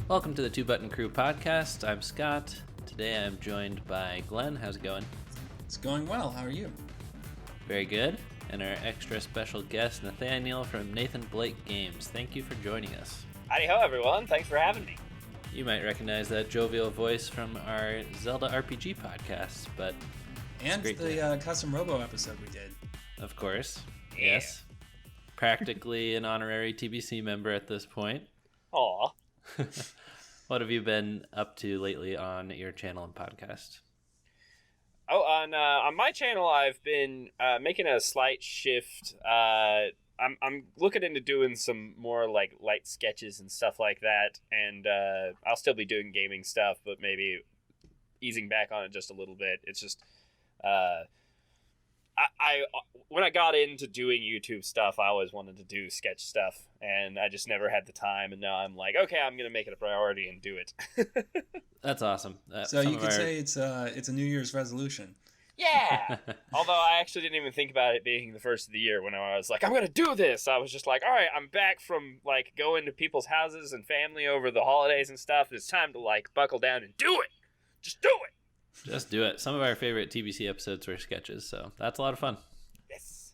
Welcome to the Two Button Crew podcast. I'm Scott. Today I'm joined by Glenn. How's it going? It's going well. How are you? Very good. And our extra special guest, Nathaniel from Nathan Blake Games. Thank you for joining us. Howdy ho, everyone. Thanks for having me. You might recognize that jovial voice from our Zelda RPG podcast, but and the Custom Robo episode we did. Of course. Yeah. Yes. Practically an honorary TBC member at this point. Aw. What have you been up to lately on your channel and podcast? Oh, on my channel, I've been making a slight shift. I'm looking into doing some more like light sketches and stuff like that, and I'll still be doing gaming stuff, but maybe easing back on it just a little bit. It's just I when I got into doing YouTube stuff, I always wanted to do sketch stuff, and I just never had the time. And now I'm like, okay, I'm gonna make it a priority and do it. That's awesome. So you could say it's a New Year's resolution. Yeah. Although I actually didn't even think about it being the first of the year when I was like, I'm gonna do this. I was just like, all right, I'm back from like going to people's houses and family over the holidays and stuff. It's time to like buckle down and do it. Just do it. Just do it. Some of our favorite TBC episodes were sketches, so that's a lot of fun. Yes.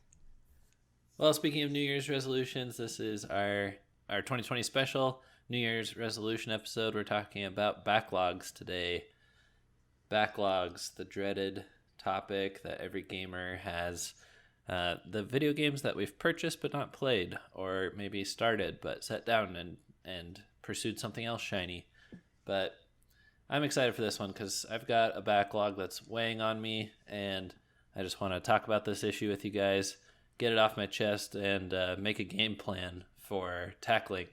Well, speaking of New Year's resolutions, this is our 2020 special New Year's resolution episode. We're talking about backlogs today. Backlogs, the dreaded topic that every gamer has. The video games that we've purchased but not played, or maybe started but sat down and pursued something else shiny. But I'm excited for this one because I've got a backlog that's weighing on me, and I just want to talk about this issue with you guys, get it off my chest, and make a game plan for tackling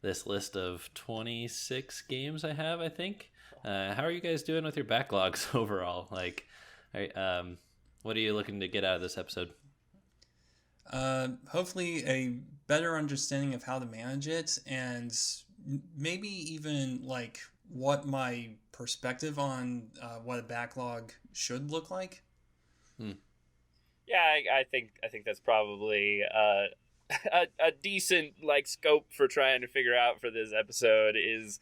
this list of 26 games I have, I think. How are you guys doing with your backlogs overall? Like, what are you looking to get out of this episode? Hopefully a better understanding of how to manage it, and maybe even like what my perspective on what a backlog should look like. Yeah, I think that's probably a decent like scope for trying to figure out for this episode is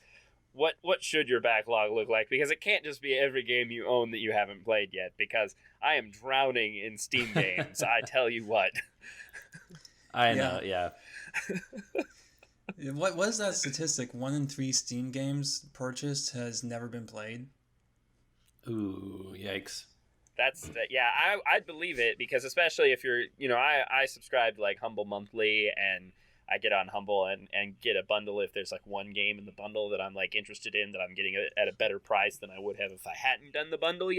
what should your backlog look like, because it can't just be every game you own that you haven't played yet, because I am drowning in Steam games. I tell you what. I know, yeah. What is that statistic? 1 in 3 Steam games purchased has never been played. Ooh, yikes. Yeah, I'd believe it, because especially if you're, I subscribe to like Humble Monthly, and I get on Humble and get a bundle if there's like one game in the bundle that I'm like interested in, that I'm getting at a better price than I would have if I hadn't done the bundle,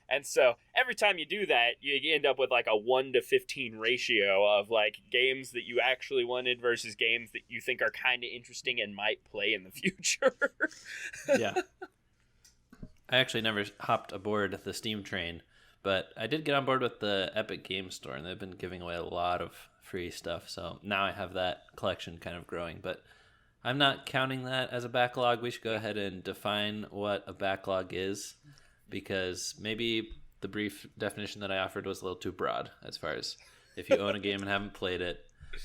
And so every time you do that, you end up with like a 1 to 15 ratio of like games that you actually wanted versus games that you think are kind of interesting and might play in the future. Yeah. I actually never hopped aboard the Steam train, but I did get on board with the Epic Game Store, and they've been giving away a lot of free stuff. So now I have that collection kind of growing, but I'm not counting that as a backlog. We should go ahead and define what a backlog is, because maybe the brief definition that I offered was a little too broad as far as if you own a game and haven't played it.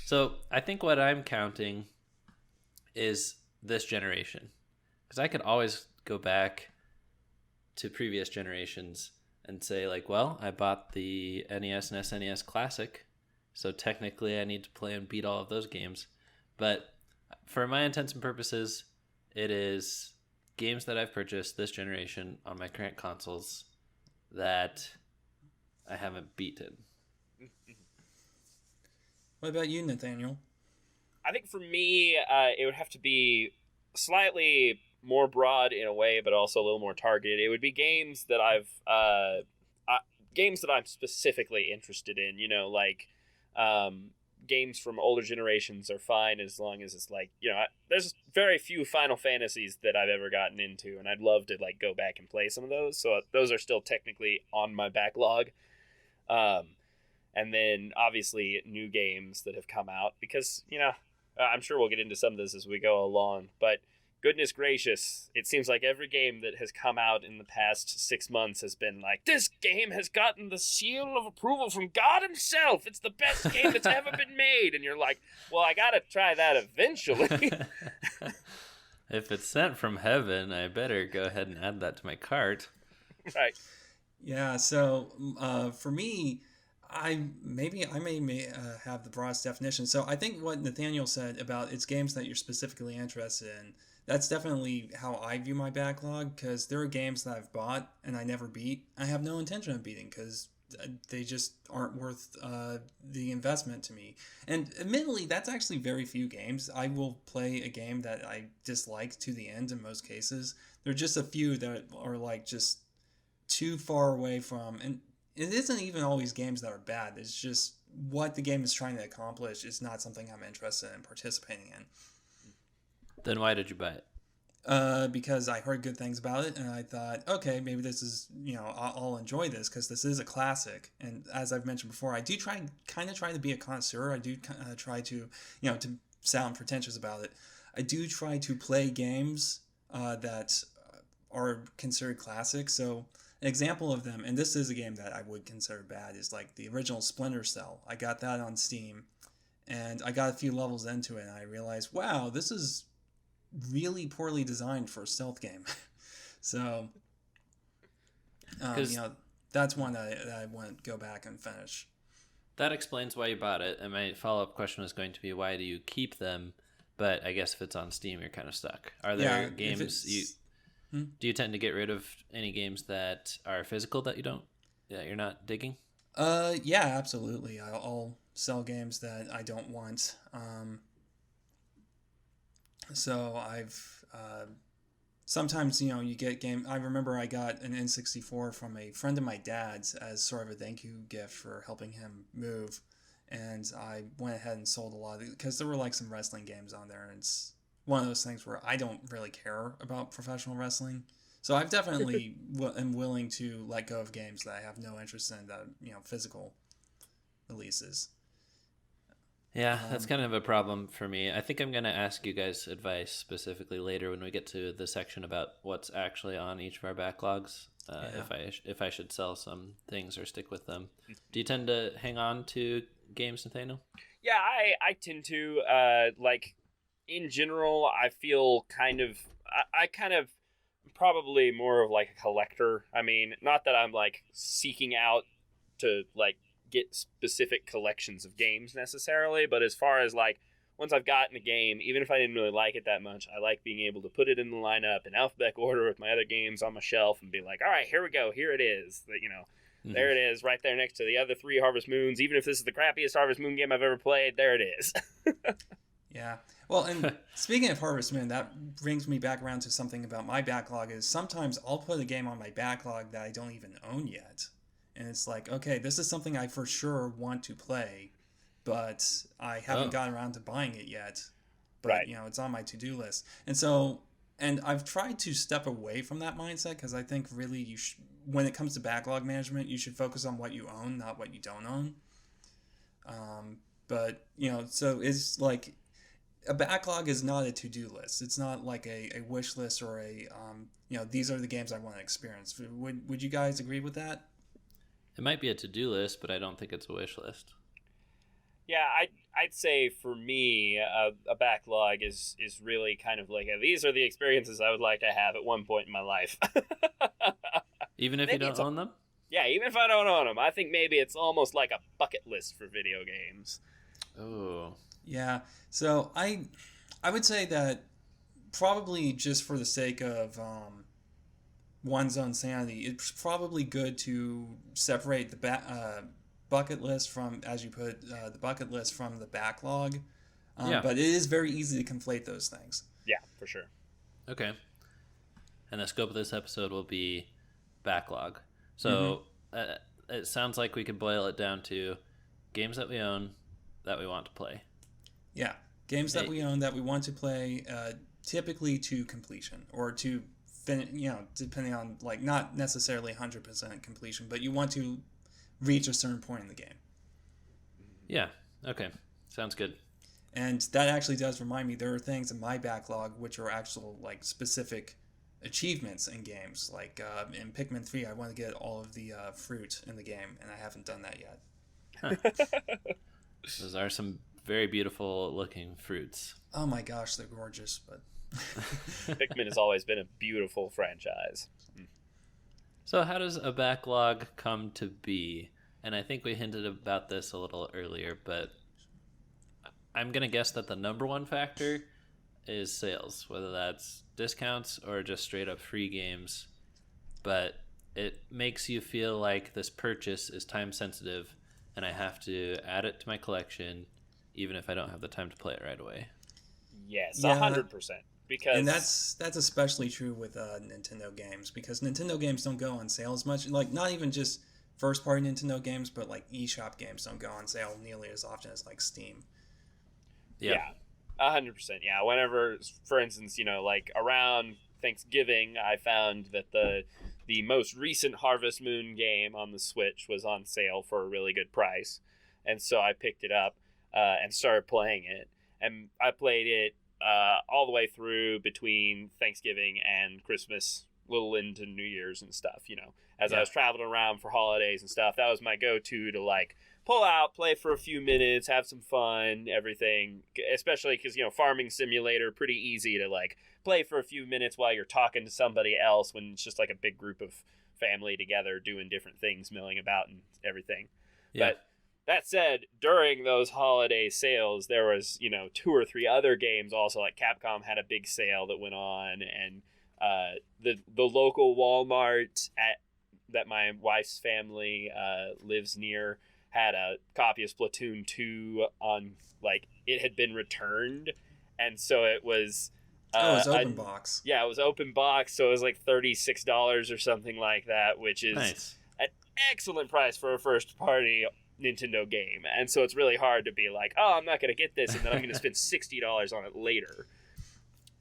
So I think what I'm counting is this generation, because I could always go back to previous generations and say like, well, I bought the NES and SNES Classic, so technically I need to play and beat all of those games. But for my intents and purposes, it is games that I've purchased this generation on my current consoles that I haven't beaten. What about you, Nathaniel? I think for me, it would have to be slightly more broad in a way, but also a little more targeted. It would be games that games that I'm specifically interested in. Games from older generations are fine as long as it's like, there's very few Final Fantasies that I've ever gotten into, and I'd love to like go back and play some of those. So those are still technically on my backlog. And then obviously new games that have come out, because, I'm sure we'll get into some of this as we go along, but goodness gracious, it seems like every game that has come out in the past 6 months has been like, this game has gotten the seal of approval from God himself. It's the best game that's ever been made. And you're like, well, I got to try that eventually. If it's sent from heaven, I better go ahead and add that to my cart. Right. Yeah, so for me, I may have the broadest definition. So I think what Nathaniel said about it's games that you're specifically interested in, that's definitely how I view my backlog, because there are games that I've bought and I never beat. I have no intention of beating because they just aren't worth the investment to me. And admittedly, that's actually very few games. I will play a game that I dislike to the end in most cases. There are just a few that are like just too far away from, and it isn't even always games that are bad. It's just what the game is trying to accomplish is not something I'm interested in participating in. Then why did you buy it? Because I heard good things about it, and I thought, okay, maybe this is, I'll enjoy this because this is a classic. And as I've mentioned before, I do try to be a connoisseur. I do try to, to sound pretentious about it. I do try to play games that are considered classics. So an example of them, and this is a game that I would consider bad, is like the original Splinter Cell. I got that on Steam, and I got a few levels into it, and I realized, wow, this is really poorly designed for a stealth game. So, that's one that I want to go back and finish. That explains why you bought it, and my follow-up question was going to be, why do you keep them? But I guess if it's on Steam, you're kind of stuck. Are there games do you tend to get rid of any games that are physical that you're not digging? Yeah, absolutely. I'll sell games that I don't want. So I've sometimes, you get game. I remember I got an N64 from a friend of my dad's as sort of a thank you gift for helping him move, and I went ahead and sold a lot of it because there were like some wrestling games on there, and it's one of those things where I don't really care about professional wrestling. So I've definitely am willing to let go of games that I have no interest in, that physical releases. Yeah, that's kind of a problem for me. I think I'm going to ask you guys advice specifically later when we get to the section about what's actually on each of our backlogs. If I should sell some things or stick with them. Do you tend to hang on to games, Nathaniel? Yeah, I tend to in general. I feel I kind of probably more of like a collector. I mean, not that I'm like seeking out to like get specific collections of games necessarily, but as far as like once I've gotten a game, even if I didn't really like it that much, I like being able to put it in the lineup in alphabetical order with my other games on my shelf and be like, all right, here we go, here it is. There it is, right there next to the other 3 Harvest Moons. Even if this is the crappiest Harvest Moon game I've ever played, there it is. Yeah. Well, and speaking of Harvest Moon, that brings me back around to something about my backlog. Is sometimes I'll put a game on my backlog that I don't even own yet. And it's like, okay, this is something I for sure want to play, but I haven't gotten around to buying it yet. But, right. It's on my to-do list. And so, and I've tried to step away from that mindset because I think really when it comes to backlog management, you should focus on what you own, not what you don't own. But, so it's like a backlog is not a to-do list. It's not like a wish list or these are the games I want to experience. Would you guys agree with that? It might be a to-do list, but I don't think it's a wish list. Yeah, I'd say for me, a backlog is really kind of like these are the experiences I would like to have at one point in my life. Even if you don't own them? Yeah, even if I don't own them. I think maybe it's almost like a bucket list for video games. Oh. Yeah, so I would say that probably just for the sake of one's own sanity, it's probably good to separate the bucket list from, as you put, the bucket list from the backlog. But it is very easy to conflate those things. Yeah, for sure. Okay. And the scope of this episode will be backlog. So it sounds like we could boil it down to games that we own that we want to play. Yeah, games that we own that we want to play, typically to completion or to depending on like not necessarily 100% completion, but you want to reach a certain point in the game. Yeah. Okay. Sounds good. And that actually does remind me, there are things in my backlog which are actual like specific achievements in games. Like in Pikmin 3, I want to get all of the fruit in the game, and I haven't done that yet. Huh. Those are some very beautiful looking fruits. Oh my gosh, they're gorgeous. But Pikmin has always been a beautiful franchise. So how does a backlog come to be? And I think we hinted about this a little earlier, but I'm going to guess that the number one factor is sales, whether that's discounts or just straight up free games. But it makes you feel like this purchase is time sensitive and I have to add it to my collection even if I don't have the time to play it right away. Yes, Yeah. 100%. Because And that's especially true with Nintendo games, because Nintendo games don't go on sale as much. Like, not even just first party Nintendo games, but like eShop games don't go on sale nearly as often as like Steam. Yeah, 100%. Yeah, whenever, for instance, like around Thanksgiving, I found that the most recent Harvest Moon game on the Switch was on sale for a really good price, and so I picked it up and started playing it, and I played it all the way through between Thanksgiving and Christmas, little into New Year's and stuff. As I was traveling around for holidays and stuff, that was my go-to to like pull out, play for a few minutes, have some fun, everything. Especially because farming simulator, pretty easy to like play for a few minutes while you're talking to somebody else when it's just like a big group of family together doing different things, milling about and everything. Yeah. But that said, during those holiday sales, there was, 2 or 3 other games also. Like Capcom had a big sale that went on, and the local Walmart that my wife's family lives near had a copy of Splatoon 2 on, like, it had been returned, and so it was... it was open box. Yeah, it was open box, so it was like $36 or something like that, which is nice. An excellent price for a first-party Nintendo game. And so it's really hard to be like, oh, I'm not going to get this, and then I'm going to spend $60 on it later.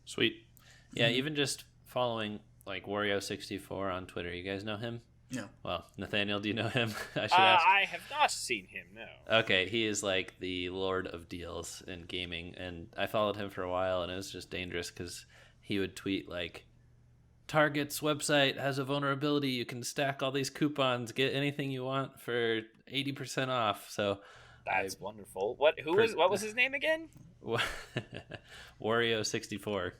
Sweet. Yeah, even just following, like, Wario64 on Twitter. You guys know him? No. Well, Nathaniel, do you know him? I should ask. I have not seen him, no. Okay, he is like the lord of deals in gaming, and I followed him for a while, and it was just dangerous because he would tweet like, Target's website has a vulnerability, you can stack all these coupons, get anything you want for 80% off. So that's wonderful. What was his name again? Wario64.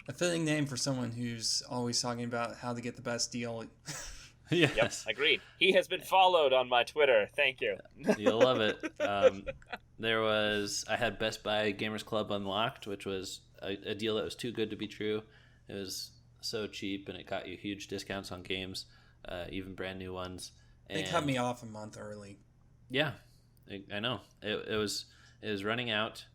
A fitting name for someone who's always talking about how to get the best deal. Yes. Yep, agreed. He has been followed on my Twitter. Thank you. You'll love it. I had Best Buy Gamers Club Unlocked, which was a deal that was too good to be true. It was so cheap, and it got you huge discounts on games, even brand new ones. And they cut me off a month early. Yeah, I know. It was running out.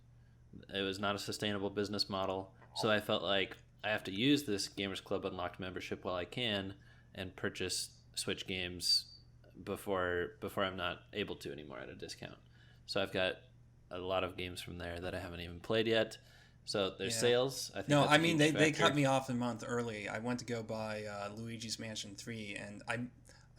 It was not a sustainable business model. So I felt like I have to use this Gamers Club Unlocked membership while I can and purchase Switch games before I'm not able to anymore at a discount. So I've got a lot of games from there that I haven't even played yet. So there's sales. I think they cut me off a month early. I went to go buy Luigi's Mansion 3, and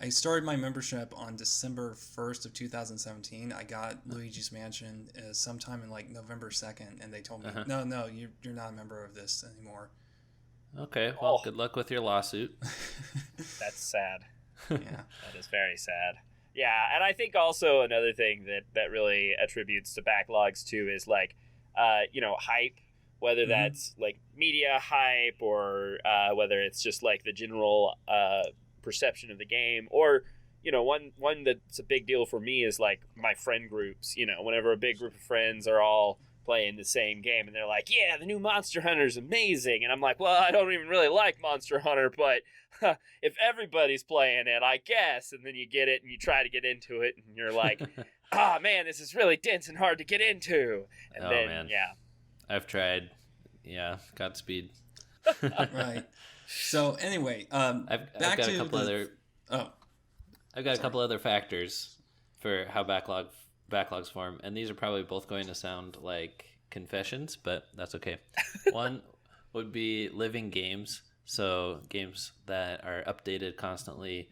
I started my membership on December 1st of 2017. I got Luigi's Mansion sometime in like November 2nd, and they told me, no, you're not a member of this anymore. Okay, well, good luck with your lawsuit. That's sad. Yeah. That is very sad. Yeah, and I think also another thing that really attributes to backlogs too is like, hype, whether that's like media hype or whether it's just like the general perception of the game, or one that's a big deal for me is like my friend groups. Whenever a big group of friends are all playing the same game and they're like, yeah, the new Monster Hunter is amazing, and I'm like, well, I don't even really like Monster Hunter, but if everybody's playing it, I guess. And then you get it and you try to get into it and you're like, man, this is really dense and hard to get into. And man. Yeah, I've tried. Yeah, Godspeed. Right. So anyway, I've got a couple other factors for how backlogs form, and these are probably both going to sound like confessions, but that's okay. One would be living games, so games that are updated constantly,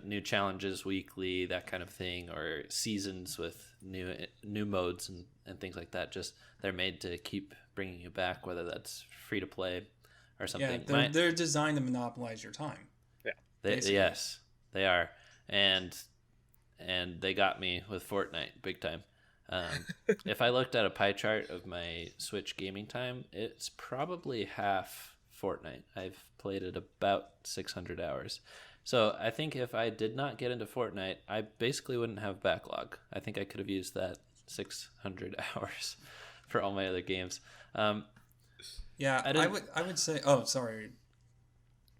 new challenges weekly, that kind of thing, or seasons with new modes and things like that. Just they're made to keep bringing you back, whether that's free to play or something. Yeah, they're designed to monopolize your time. Yeah, yes, they are, and they got me with Fortnite big time. If I looked at a pie chart of my Switch gaming time, it's probably half Fortnite. I've played it about 600 hours. So I think if I did not get into Fortnite, I basically wouldn't have backlog. I think I could have used that 600 hours for all my other games. Yeah, I would say. Oh, sorry,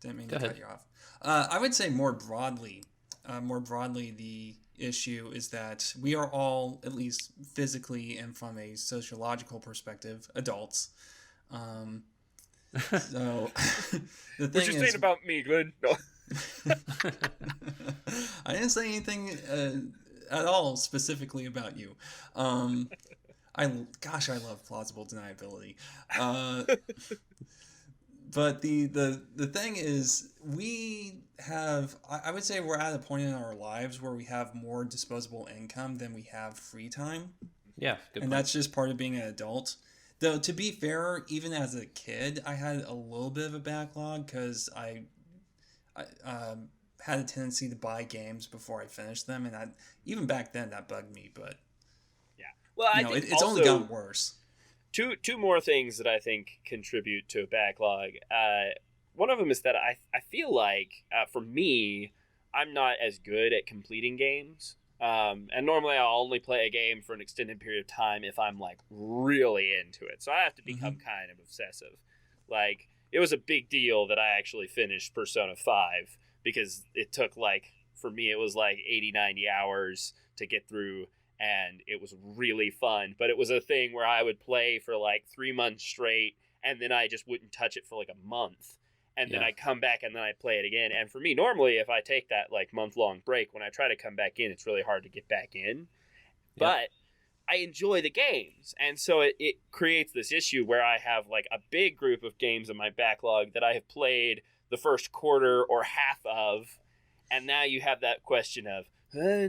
didn't mean to cut you off. I would say more broadly, the issue is that we are all, at least physically and from a sociological perspective, adults. So the thing what you saying about me, Glenn? No. I didn't say anything at all specifically about you. I love plausible deniability. But the thing is, we have, I would say we're at a point in our lives where we have more disposable income than we have free time. Yeah, good point. That's just part of being an adult. Though, to be fair, even as a kid, I had a little bit of a backlog because I had a tendency to buy games before I finished them, and even back then that bugged me. But yeah, well, I think it's only gotten worse. Two more things that I think contribute to a backlog. One of them is that I feel like for me, I'm not as good at completing games. And normally I'll only play a game for an extended period of time if I'm like really into it. So I have to become kind of obsessive. Like, it was a big deal that I actually finished Persona 5 because it took for me, it was 80, 90 hours to get through, and it was really fun. But it was a thing where I would play for 3 months straight, and then I just wouldn't touch it for a month. And then I come back and then I play it again. And for me, normally, if I take that month-long break, when I try to come back in, it's really hard to get back in. Yep. But I enjoy the games. And so it creates this issue where I have a big group of games in my backlog that I have played the first quarter or half of. And now you have that question of,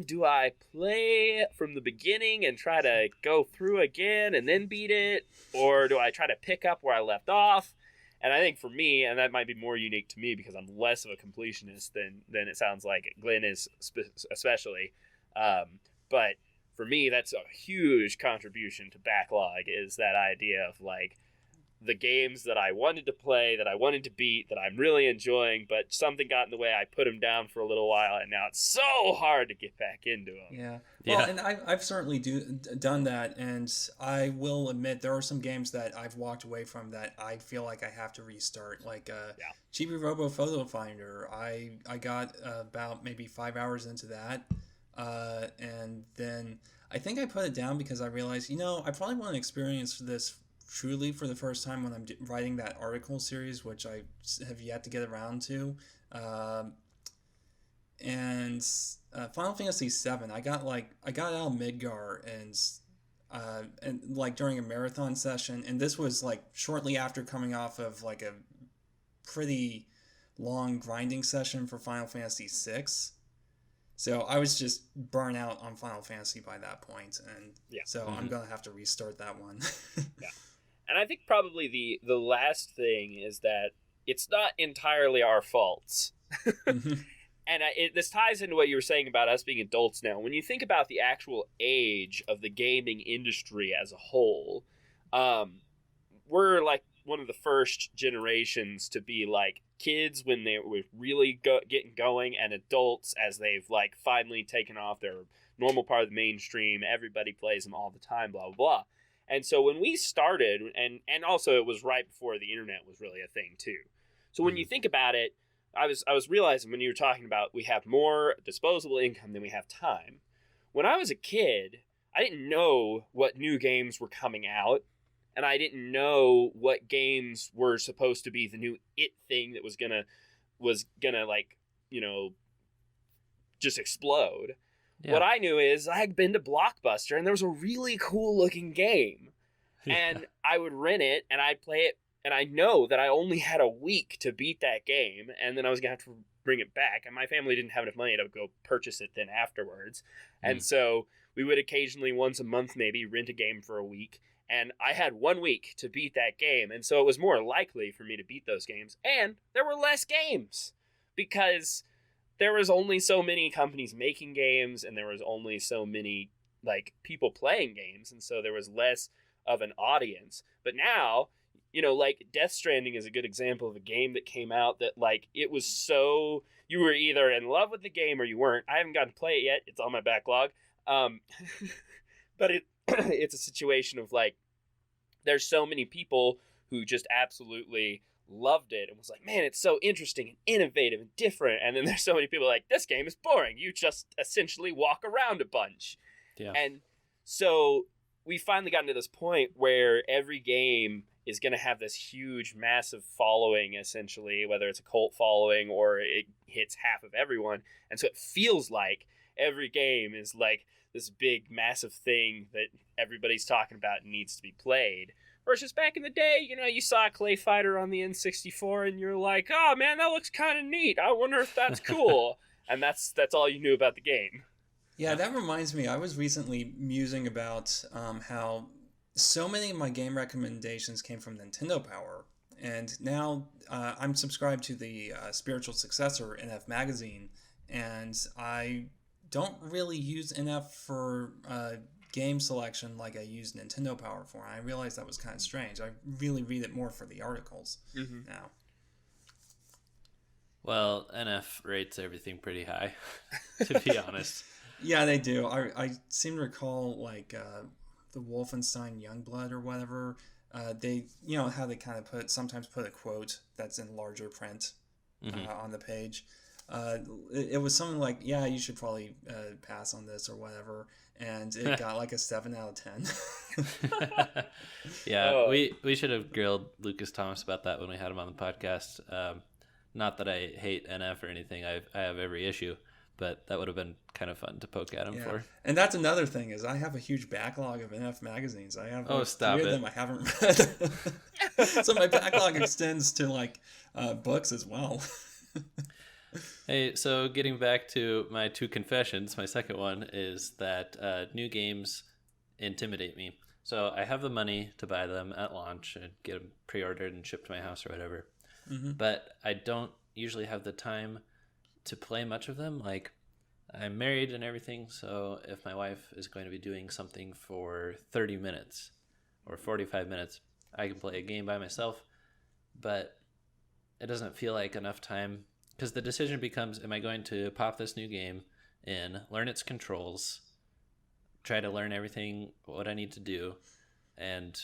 do I play from the beginning and try to go through again and then beat it? Or do I try to pick up where I left off? And I think for me, and that might be more unique to me because I'm less of a completionist than it sounds like Glenn is especially. But for me, that's a huge contribution to backlog, is that idea of the games that I wanted to play, that I wanted to beat, that I'm really enjoying, but something got in the way. I put them down for a little while, and now it's so hard to get back into them. Yeah. Well, and I've certainly done that, and I will admit there are some games that I've walked away from that I feel like I have to restart, Chibi Robo Photo Finder. I got about maybe 5 hours into that, and then I think I put it down because I realized, I probably want to experience this truly for the first time when I'm writing that article series, which I have yet to get around to. And Final Fantasy VII, I got out of Midgar and during a marathon session, and this was shortly after coming off of a pretty long grinding session for Final Fantasy VI. So I was just burnt out on Final Fantasy by that point, and I'm gonna have to restart that one. Yeah. And I think probably the last thing is that it's not entirely our faults. And this ties into what you were saying about us being adults now. When you think about the actual age of the gaming industry as a whole, we're one of the first generations to be kids when they were really getting going, and adults as they've finally taken off. They're a normal part of the mainstream. Everybody plays them all the time, blah, blah, blah. And so when we started, and also it was right before the internet was really a thing too. So when you think about it, I was realizing when you were talking about we have more disposable income than we have time. When I was a kid, I didn't know what new games were coming out, and I didn't know what games were supposed to be the new it thing that was gonna just explode. Yeah. What I knew is I had been to Blockbuster and there was a really cool looking game. Yeah. And I would rent it and I'd play it, and I know that I only had a week to beat that game, and then I was going to have to bring it back. And my family didn't have enough money to go purchase it then afterwards. And so we would occasionally once a month maybe rent a game for a week. And I had 1 week to beat that game. And so it was more likely for me to beat those games. And there were less games because there was only so many companies making games, and there was only so many like people playing games, and so there was less of an audience. But now, like Death Stranding is a good example of a game that came out that like it was so you were either in love with the game or you weren't. I haven't gotten to play it yet. It's on my backlog. But it's a situation of like there's so many people who just absolutely loved it and was like, man, it's so interesting and innovative and different. And then there's so many people like, this game is boring. You just essentially walk around a bunch. Yeah. And so we finally gotten to this point where every game is going to have this huge, massive following, essentially, whether it's a cult following or it hits half of everyone. And so it feels like every game is like this big, massive thing that everybody's talking about and needs to be played. Versus back in the day, you saw a Clay Fighter on the N64 and you're like, oh man, that looks kind of neat. I wonder if that's cool. And that's all you knew about the game. Yeah, that reminds me. I was recently musing about how so many of my game recommendations came from Nintendo Power. And now I'm subscribed to the spiritual successor, NF Magazine. And I don't really use NF for game selection like I use Nintendo Power for. And I realized that was kind of strange. I really read it more for the articles now. Well, NF rates everything pretty high, to be honest. Yeah, they do. I seem to recall like the Wolfenstein Youngblood or whatever. They, how they kind of sometimes put a quote that's in larger print on the page. It was something like, yeah, you should probably pass on this or whatever. And it got like a 7 out of 10. Yeah, we should have grilled Lucas Thomas about that when we had him on the podcast. Not that I hate NF or anything. I have every issue, but that would have been kind of fun to poke at him for. And that's another thing is I have a huge backlog of NF magazines. I have stop 3 of them I haven't read. So my backlog extends to like books as well. Hey, so getting back to my 2 confessions, my second one is that new games intimidate me. So I have the money to buy them at launch and get them pre-ordered and shipped to my house or whatever. But I don't usually have the time to play much of them. Like, I'm married and everything, so if my wife is going to be doing something for 30 minutes or 45 minutes, I can play a game by myself, but it doesn't feel like enough time, because the decision becomes, am I going to pop this new game in, learn its controls, try to learn everything, what I need to do, and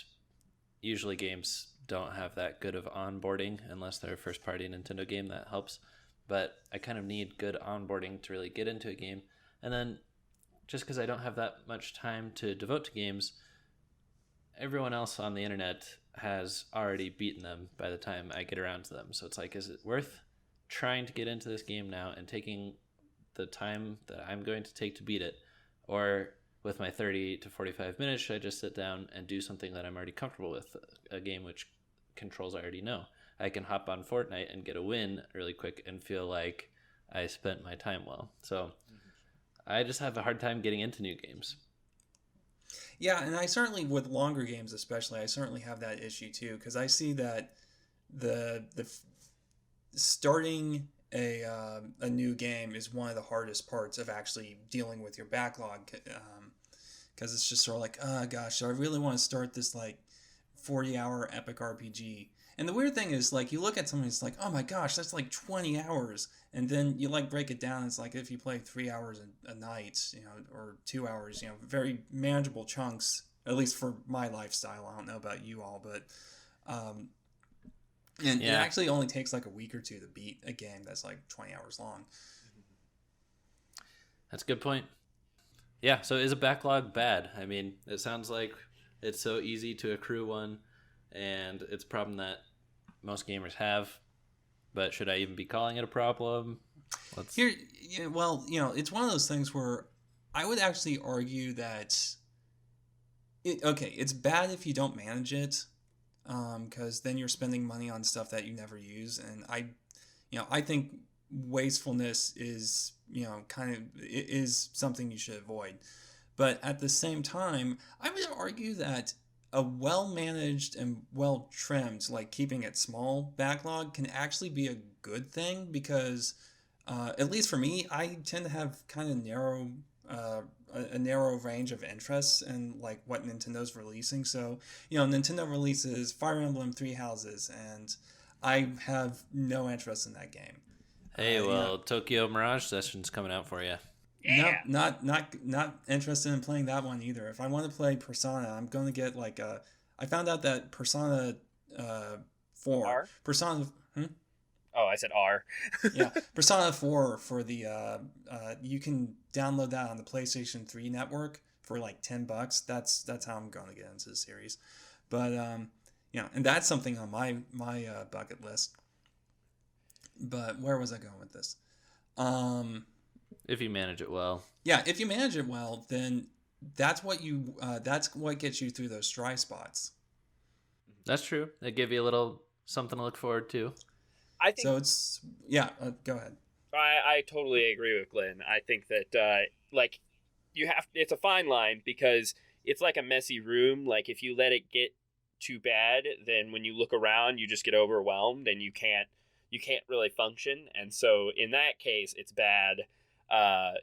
usually games don't have that good of onboarding unless they're a first-party Nintendo game. That helps. But I kind of need good onboarding to really get into a game. And then just because I don't have that much time to devote to games, everyone else on the internet has already beaten them by the time I get around to them. So it's like, is it worth trying to get into this game now and taking the time that I'm going to take to beat it? Or with my 30 to 45 minutes, should I just sit down and do something that I'm already comfortable with, a game which controls I already know? I can hop on Fortnite and get a win really quick and feel like I spent my time well. So I just have a hard time getting into new games. Yeah, and I certainly, with longer games especially, I certainly have that issue too, because I see that the starting a new game is one of the hardest parts of actually dealing with your backlog, because it's just sort of like, oh gosh, so I really want to start this like 40-hour epic RPG. And the weird thing is, like, you look at something, it's like, oh my gosh, that's like 20 hours. And then you like break it down. It's like if you play 3 hours a night, or 2 hours, very manageable chunks, at least for my lifestyle. I don't know about you all, but it actually only takes like a week or two to beat a game that's like 20 hours long. That's a good point. Yeah, so is a backlog bad? I mean, it sounds like it's so easy to accrue one, and it's a problem that most gamers have. But should I even be calling it a problem? It's one of those things where I would actually argue that it's bad if you don't manage it, because then you're spending money on stuff that you never use, and I think wastefulness is is something you should avoid. But at the same time, I would argue that a well-managed and well-trimmed, like keeping it small, backlog can actually be a good thing, because at least for me, I tend to have kind of narrow a narrow range of interests and like what Nintendo's releasing. So, Nintendo releases Fire Emblem Three Houses, and I have no interest in that game. Hey, well, Tokyo Mirage Session's coming out for you. Yeah. No, not interested in playing that one either. If I want to play Persona, I'm going to get like a. I found out that Persona 4, R? Persona. Oh, I said R. Yeah, Persona 4 for the you can download that on the PlayStation 3 network for like $10. That's how I'm going to get into the series. But and that's something on my bucket list. But where was I going with this? If you manage it well. Yeah, if you manage it well, then that's what gets you through those dry spots. That's true. They give you a little something to look forward to. I think So it's go ahead. I totally agree with Glenn. I think that like it's a fine line because it's like a messy room. Like if you let it get too bad, then when you look around, you just get overwhelmed and you can't really function. And so in that case, it's bad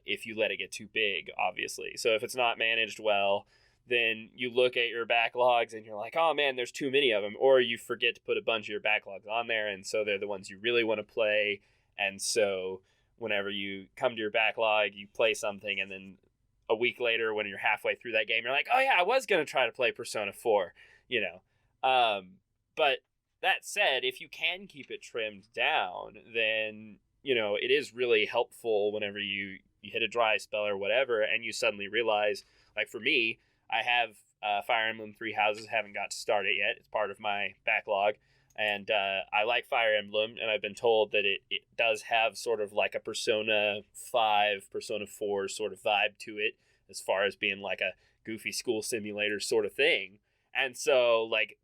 if you let it get too big, obviously. So if it's not managed well, then you look at your backlogs and you're like, oh man, there's too many of them. Or you forget to put a bunch of your backlogs on there, and so they're the ones you really want to play. And so whenever you come to your backlog, you play something, and then a week later when you're halfway through that game, you're like, oh yeah, I was going to try to play Persona 4, But that said, if you can keep it trimmed down, then, it is really helpful whenever you hit a dry spell or whatever, and you suddenly realize, like for me, I have Fire Emblem Three Houses, haven't got to start it yet. It's part of my backlog. And I like Fire Emblem, and I've been told that it does have sort of like a Persona 5, Persona 4 sort of vibe to it, as far as being like a goofy school simulator sort of thing. And so, like,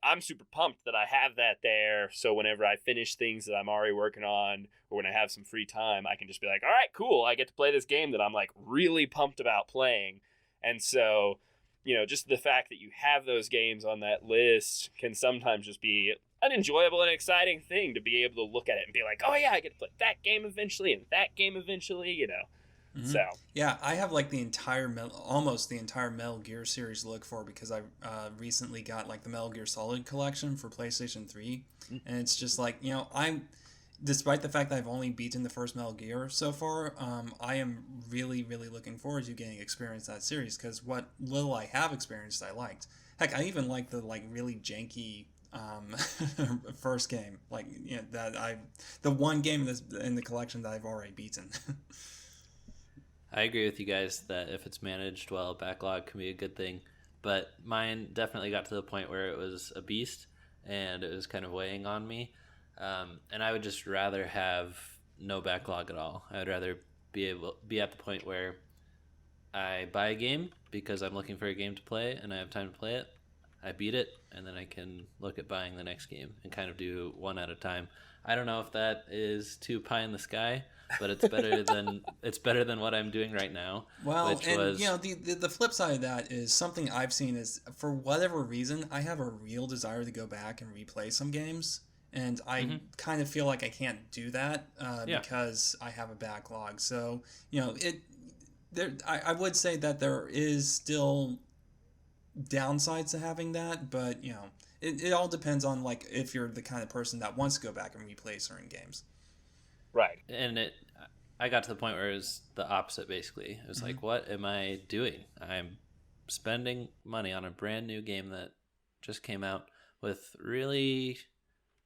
I'm super pumped that I have that there, so whenever I finish things that I'm already working on, or when I have some free time, I can just be like, all right, cool, I get to play this game that I'm, like, really pumped about playing. And so, just the fact that you have those games on that list can sometimes just be an enjoyable and exciting thing to be able to look at it and be like, oh yeah, I get to play that game eventually and that game eventually, Mm-hmm. So yeah, I have like almost the entire Metal Gear series to look for because I recently got like the Metal Gear Solid collection for PlayStation 3, and it's just like despite the fact that I've only beaten the first Metal Gear so far, I am really, really looking forward to getting experience that series because what little I have experienced, I liked. Heck, I even like the like really janky first game, like the one game in the collection that I've already beaten. I agree with you guys that if it's managed well, backlog can be a good thing. But mine definitely got to the point where it was a beast and it was kind of weighing on me. And I would just rather have no backlog at all. I would rather be at the point where I buy a game because I'm looking for a game to play and I have time to play it. I beat it, and then I can look at buying the next game and kind of do one at a time. I don't know if that is too pie in the sky, but it's better than what I'm doing right now. Well, the flip side of that is something I've seen is for whatever reason I have a real desire to go back and replay some games, and I kind of feel like I can't do that because I have a backlog. So I would say that there is still downsides to having that, but it all depends on like if you're the kind of person that wants to go back and replay certain games. Right. And I got to the point where it was the opposite basically. It was like, what am I doing? I'm spending money on a brand new game that just came out with really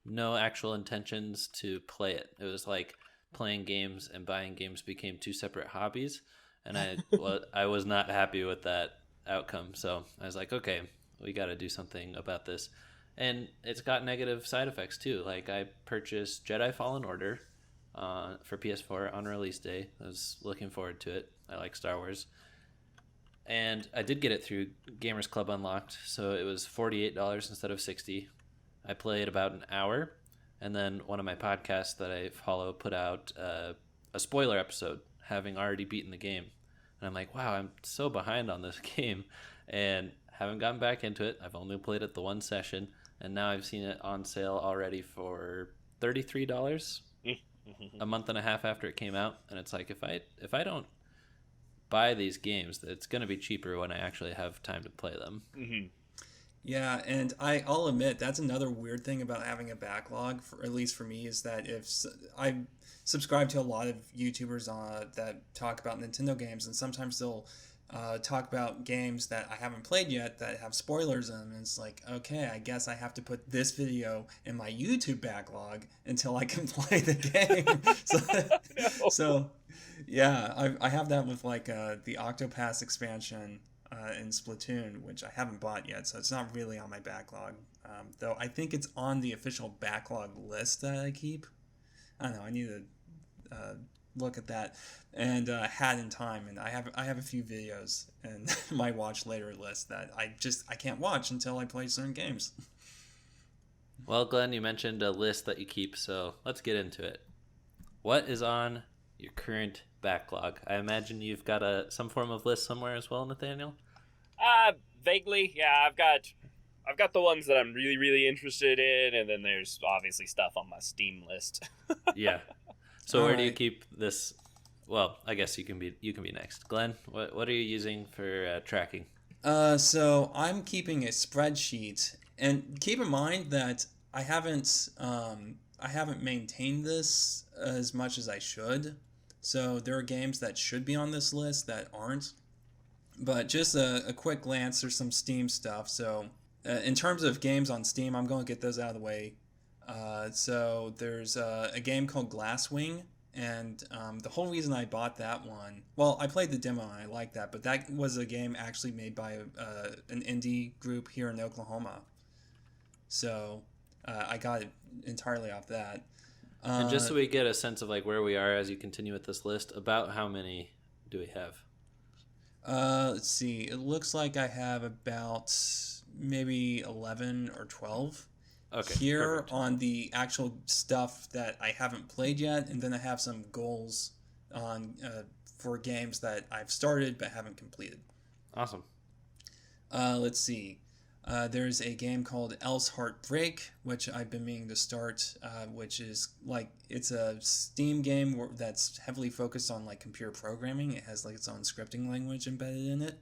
no actual intentions to play it. It was like playing games and buying games became two separate hobbies, and I was not happy with that outcome. So I was like, okay, we got to do something about this. And it's got negative side effects too. Like I purchased Jedi Fallen Order for PS4 on release day. I was looking forward to it. I like Star Wars. And I did get it through Gamers Club Unlocked, so it was $48 instead of $60. I played about an hour, and then one of my podcasts that I follow put out a spoiler episode, having already beaten the game. And I'm like, wow, I'm so behind on this game and haven't gotten back into it. I've only played it the one session, and now I've seen it on sale already for $33 a month and a half after it came out. And it's like, if I don't buy these games, it's going to be cheaper when I actually have time to play them. Mm-hmm. Yeah, and I'll admit that's another weird thing about having a backlog, for, at least for me, is that I subscribe to a lot of YouTubers that talk about Nintendo games, and sometimes they'll talk about games that I haven't played yet that have spoilers in them, and it's like, okay, I guess I have to put this video in my YouTube backlog until I can play the game. No. So yeah, I have that with like the Octopath expansion in Splatoon, which I haven't bought yet, so it's not really on my backlog. Though I think it's on the official backlog list that I keep. I don't know. I need to look at that. And Hat in Time, and I have a few videos in my watch later list that I can't watch until I play certain games. Well, Glenn, you mentioned a list that you keep, so let's get into it. What is on your current backlog? I imagine you've got some form of list somewhere as well, Nathaniel? Vaguely, yeah. I've got the ones that I'm really, really interested in, and then there's obviously stuff on my Steam list. Yeah. So where do you Alright. keep this? Well, I guess you can be next. Glenn, what are you using for tracking? So I'm keeping a spreadsheet, and keep in mind that I haven't maintained this as much as I should. So there are games that should be on this list that aren't. But just a quick glance, there's some Steam stuff. So in terms of games on Steam, I'm going to get those out of the way. So there's a game called Glasswing, and the whole reason I bought that one, well, I played the demo and I liked that, but that was a game actually made by an indie group here in Oklahoma. So I got it entirely off that. And just so we get a sense of like where we are as you continue with this list, about how many do we have? Let's see. It looks like I have about maybe 11 or 12 Okay, perfect. on the actual stuff that I haven't played yet, and then I have some goals on for games that I've started but haven't completed. Awesome. Let's see. There's a game called Else Heartbreak, which I've been meaning to start, which is like it's a Steam game that's heavily focused on like computer programming. It has like its own scripting language embedded in it.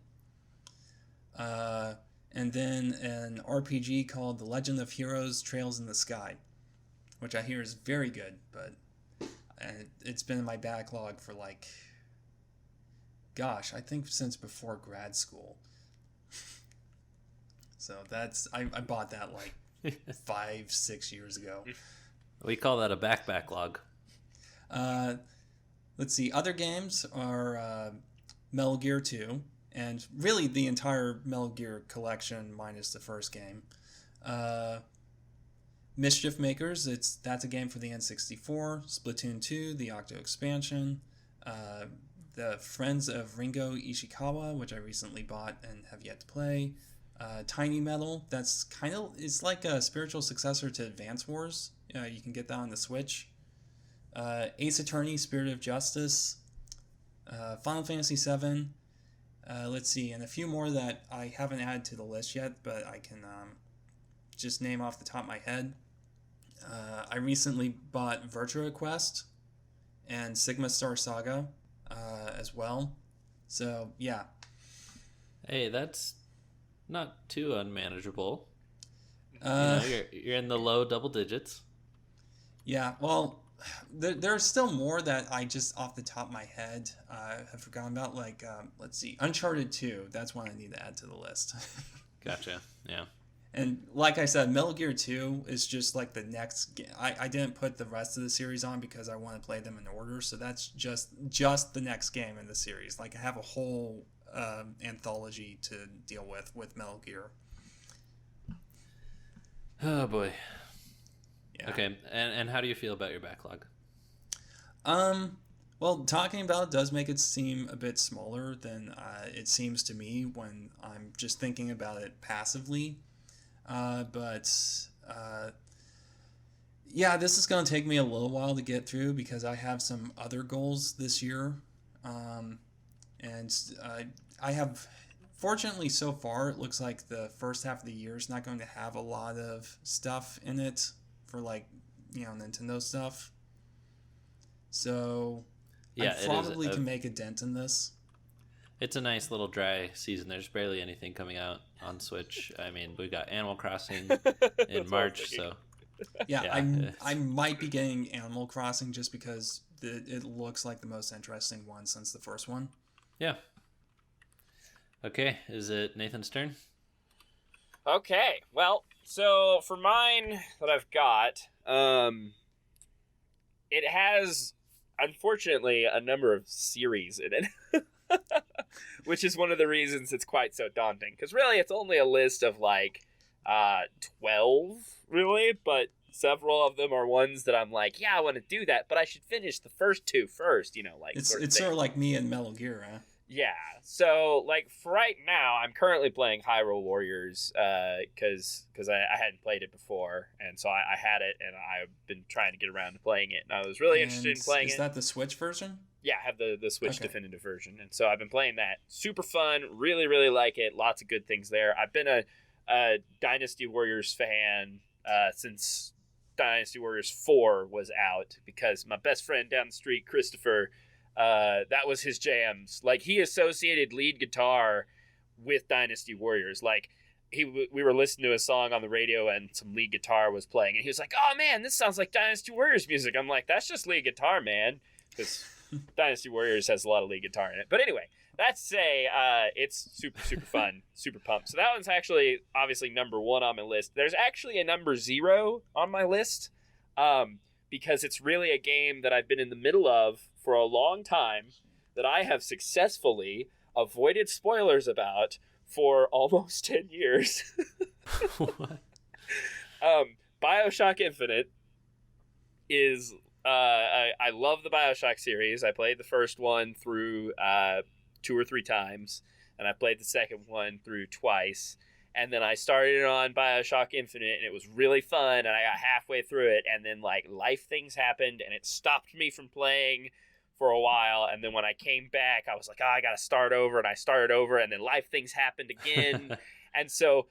And then an RPG called The Legend of Heroes: Trails in the Sky, which I hear is very good, but it's been in my backlog for like, gosh, I think since before grad school. So I bought that like 5-6 years ago. We call that a backlog. Let's see. Other games are Metal Gear 2, and really the entire Metal Gear collection minus the first game. Mischief Makers, that's a game for the N64. Splatoon 2, the Octo expansion. The Friends of Ringo Ishikawa, which I recently bought and have yet to play. Tiny Metal, it's like a spiritual successor to Advance Wars. You can get that on the Switch. Ace Attorney: Spirit of Justice. Final Fantasy VII. Let's see, and a few more that I haven't added to the list yet, but I can just name off the top of my head. I recently bought Virtua Quest and Sigma Star Saga as well. So yeah. Hey, that's not too unmanageable. You're in the low double digits. Yeah, well, there are still more that I just off the top of my head have forgotten about. Like, let's see, Uncharted 2. That's one I need to add to the list. Gotcha. Yeah. And like I said, Metal Gear 2 is just like the next game. I didn't put the rest of the series on because I want to play them in order. So that's just the next game in the series. Like I have a whole anthology to deal with Metal Gear. Oh boy. Yeah. Okay, and how do you feel about your backlog? Well, talking about it does make it seem a bit smaller than it seems to me when I'm just thinking about it passively. But yeah, this is going to take me a little while to get through because I have some other goals this year. And I have, fortunately so far, it looks like the first half of the year is not going to have a lot of stuff in it for like, Nintendo stuff. So Yeah, I probably can make a dent in this. It's a nice little dry season. There's barely anything coming out on Switch. I mean, we got Animal Crossing in March, so yeah. I might be getting Animal Crossing just because it looks like the most interesting one since the first one. Yeah. Okay, is it Nathan's turn? Okay, well, so for mine that I've got, it has, unfortunately, a number of series in it. Which is one of the reasons it's quite so daunting. Because really, it's only a list of, 12, really. But several of them are ones that I'm like, yeah, I want to do that. But I should finish the first two first, It's sort of like me and Metal Gear, huh? Yeah. So, for right now, I'm currently playing Hyrule Warriors because I hadn't played it before. And so I had it, and I've been trying to get around to playing it. And I was really interested in playing it. Is that the Switch version? Yeah, I have the Switch definitive version. And so I've been playing that. Super fun. Really, really like it. Lots of good things there. I've been a Dynasty Warriors fan since Dynasty Warriors 4 was out because my best friend down the street, Christopher, that was his jams. He associated lead guitar with Dynasty Warriors. We were listening to a song on the radio and some lead guitar was playing. And he was like, oh, man, this sounds like Dynasty Warriors music. I'm like, that's just lead guitar, man. Because Dynasty Warriors has a lot of lead guitar in it. But anyway, that's say it's super, super fun, super pumped. So that one's actually obviously number 1 on my list. There's actually a number 0 on my list because it's really a game that I've been in the middle of for a long time that I have successfully avoided spoilers about for almost 10 years. What? BioShock Infinite is... I love the BioShock series. I played the first one through 2 or 3 times, and I played the second one through twice. And then I started it on BioShock Infinite, and it was really fun, and I got halfway through it, and then life things happened, and it stopped me from playing for a while. And then when I came back, I was like, I gotta start over, and I started over, and then life things happened again. And so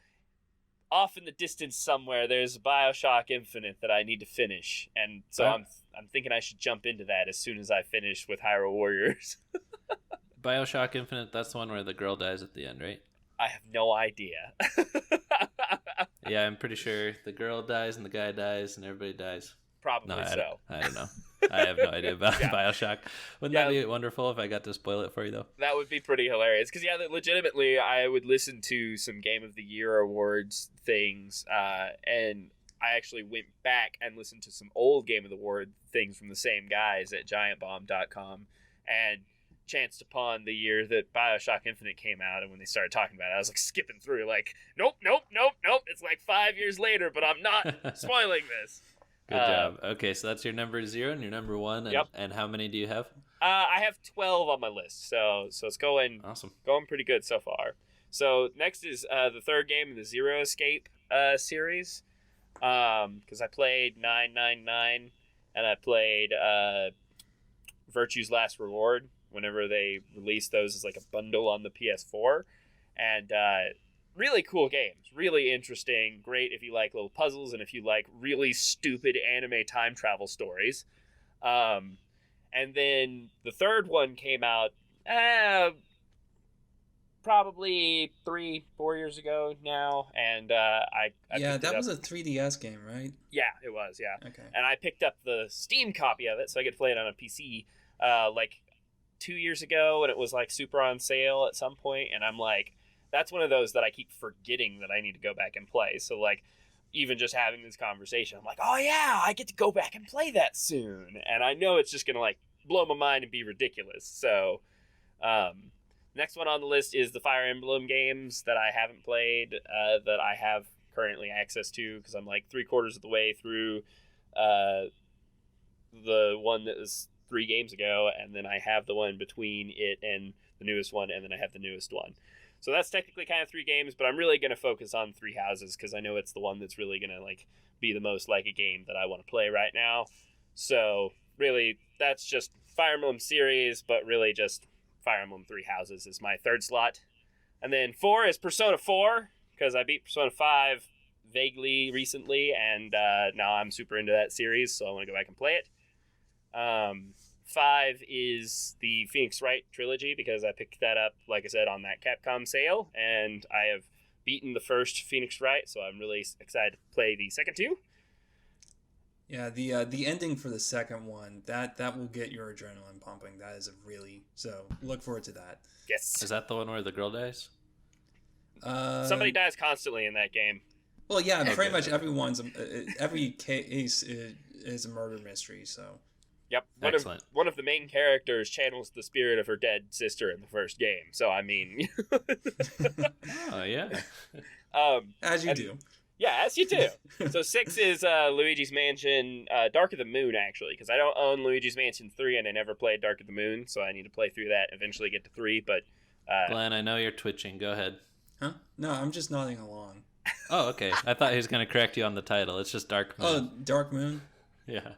off in the distance somewhere, there's BioShock Infinite that I need to finish, and so I'm thinking I should jump into that as soon as I finish with Hyrule Warriors. BioShock Infinite, that's the one where the girl dies at the end, right? I have no idea. Yeah, I'm pretty sure the girl dies and the guy dies and everybody dies. Probably so. I don't know. I have no idea about BioShock. Wouldn't that be wonderful if I got to spoil it for you, though? That would be pretty hilarious. Because, legitimately, I would listen to some Game of the Year awards things, and I actually went back and listened to some old Game of the Award things from the same guys at giantbomb.com, and chanced upon the year that BioShock Infinite came out, and when they started talking about it, I was skipping through, nope. It's 5 years later, but I'm not spoiling this. Good job. Okay, so that's your number 0 and your number 1. And, yep. And how many do you have? I have 12 on my list, so it's going awesome. Going pretty good so far. So next is the third game in the Zero Escape series, because I played 999 and I played Virtue's Last Reward whenever they released those as a bundle on the PS4, and really cool games, really interesting, great if you like little puzzles and if you like really stupid anime time travel stories. And then the third one came out probably 3-4 years ago now, and I that was a 3DS game, right? Yeah, it was. Yeah. Okay. And I picked up the Steam copy of it so I could play it on a PC 2 years ago, and it was super on sale at some point, and I'm that's one of those that I keep forgetting that I need to go back and play. So even just having this conversation, I'm oh yeah, I get to go back and play that soon, and I know it's just gonna blow my mind and be ridiculous. So next one on the list is the Fire Emblem games that I haven't played, that I have currently access to, because I'm 3/4 of the way through the one that was 3 games ago, and then I have the one between it and the newest one, and then I have the newest one. So that's technically kind of 3 games, but I'm really going to focus on Three Houses because I know it's the one that's really going to be the most like a game that I want to play right now. So really, that's just Fire Emblem series, but really just Fire Emblem Three Houses is my third slot. And then 4 is Persona 4, because I beat Persona 5 vaguely recently, and now I'm super into that series, so I want to go back and play it. 5 is the Phoenix Wright trilogy because I picked that up, like I said, on that Capcom sale, and I have beaten the first Phoenix Wright, so I'm really excited to play the second 2. Yeah, the ending for the second one, that will get your adrenaline pumping. That is so look forward to that. Yes. Is that the one where the girl dies? Somebody dies constantly in that game. Well, yeah, pretty much every case is a murder mystery, so. Yep. Excellent. One of the main characters channels the spirit of her dead sister in the first game. So, I mean... Oh, yeah. As you do. Yeah, as you do. So 6 is Luigi's Mansion, Dark of the Moon, actually, because I don't own Luigi's Mansion 3, and I never played Dark of the Moon, so I need to play through that, eventually get to 3, but... Glenn, I know you're twitching. Go ahead. Huh? No, I'm just nodding along. Oh, okay. I thought he was going to correct you on the title. It's just Dark Moon. Oh, Dark Moon? Yeah.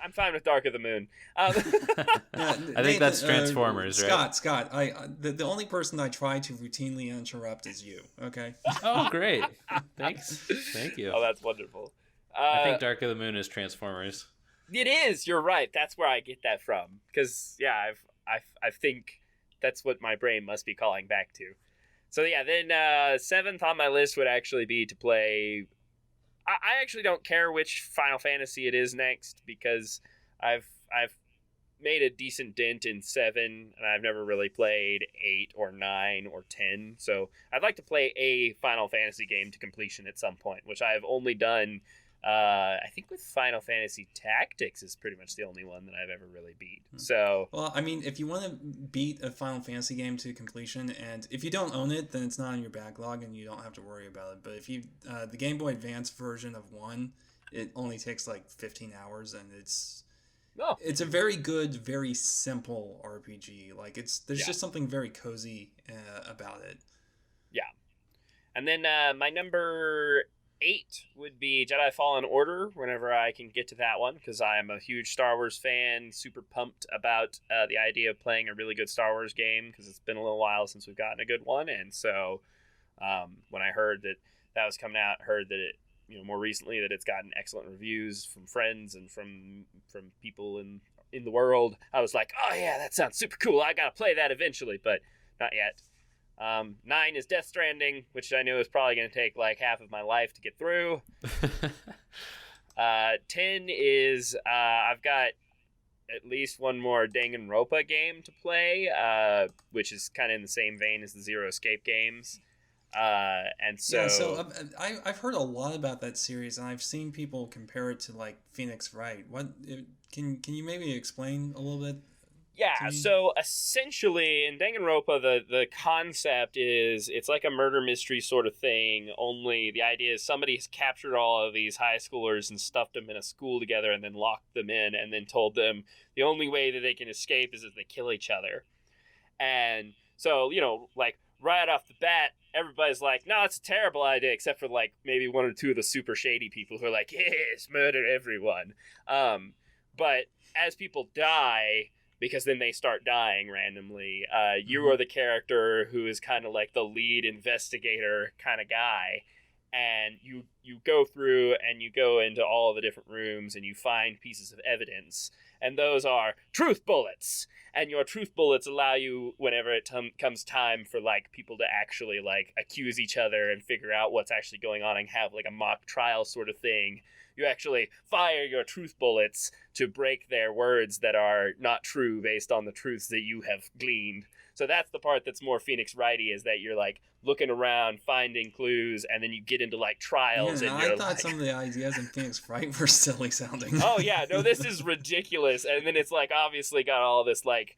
I'm fine with Dark of the Moon. I think that's Transformers, right? Scott, the only person I try to routinely interrupt is you, okay? Oh, great. Thanks. Thank you. Oh, that's wonderful. I think Dark of the Moon is Transformers. It is. You're right. That's where I get that from. Because, yeah, I think that's what my brain must be calling back to. So, yeah, then 7th on my list would actually be to play... I actually don't care which Final Fantasy it is next because I've made a decent dent in 7 and I've never really played 8 or 9 or 10. So I'd like to play a Final Fantasy game to completion at some point, which I've only done, I think with Final Fantasy Tactics is pretty much the only one that I've ever really beat. So, well, I mean, if you want to beat a Final Fantasy game to completion, and if you don't own it, then it's not on your backlog and you don't have to worry about it. But if you, the Game Boy Advance version of 1, it only takes like 15 hours, and it's a very good, very simple RPG. Like there's just something very cozy about it. Yeah. And then my number 8 would be Jedi Fallen Order whenever I can get to that one, because I am a huge Star Wars fan, super pumped about the idea of playing a really good Star Wars game, because it's been a little while since we've gotten a good one. And so when I heard that was coming out, heard that it, more recently that it's gotten excellent reviews from friends and from people in the world, I was like, oh yeah, that sounds super cool. I gotta play that eventually, but not yet. 9 is Death Stranding, which I knew was probably going to take like half of my life to get through. 10 is I've got at least one more Danganronpa game to play, which is kind of in the same vein as the Zero Escape games. And so, I've heard a lot about that series, and I've seen people compare it to like Phoenix Wright. Can you maybe explain a little bit? Yeah, so essentially in Danganronpa, the concept is it's like a murder mystery sort of thing, only the idea is somebody has captured all of these high schoolers and stuffed them in a school together and then locked them in and then told them the only way that they can escape is if they kill each other. And so, like right off the bat, everybody's like, no, it's a terrible idea, except for like maybe one or two of the super shady people who are like, yes, murder everyone. But as people die, because then they start dying randomly, you are the character who is kind of like the lead investigator kind of guy, and you go through and you go into all the different rooms and you find pieces of evidence, and those are truth bullets, and your truth bullets allow you, whenever it comes time for like people to actually like accuse each other and figure out what's actually going on and have like a mock trial sort of thing, you actually fire your truth bullets to break their words that are not true based on the truths that you have gleaned. So that's the part that's more Phoenix Wrighty, is that you're like looking around, finding clues, and then you get into like trials. Yeah, and I thought some of the ideas in Phoenix Wright were silly sounding. Oh yeah, no, this is ridiculous. And then it's like obviously got all this like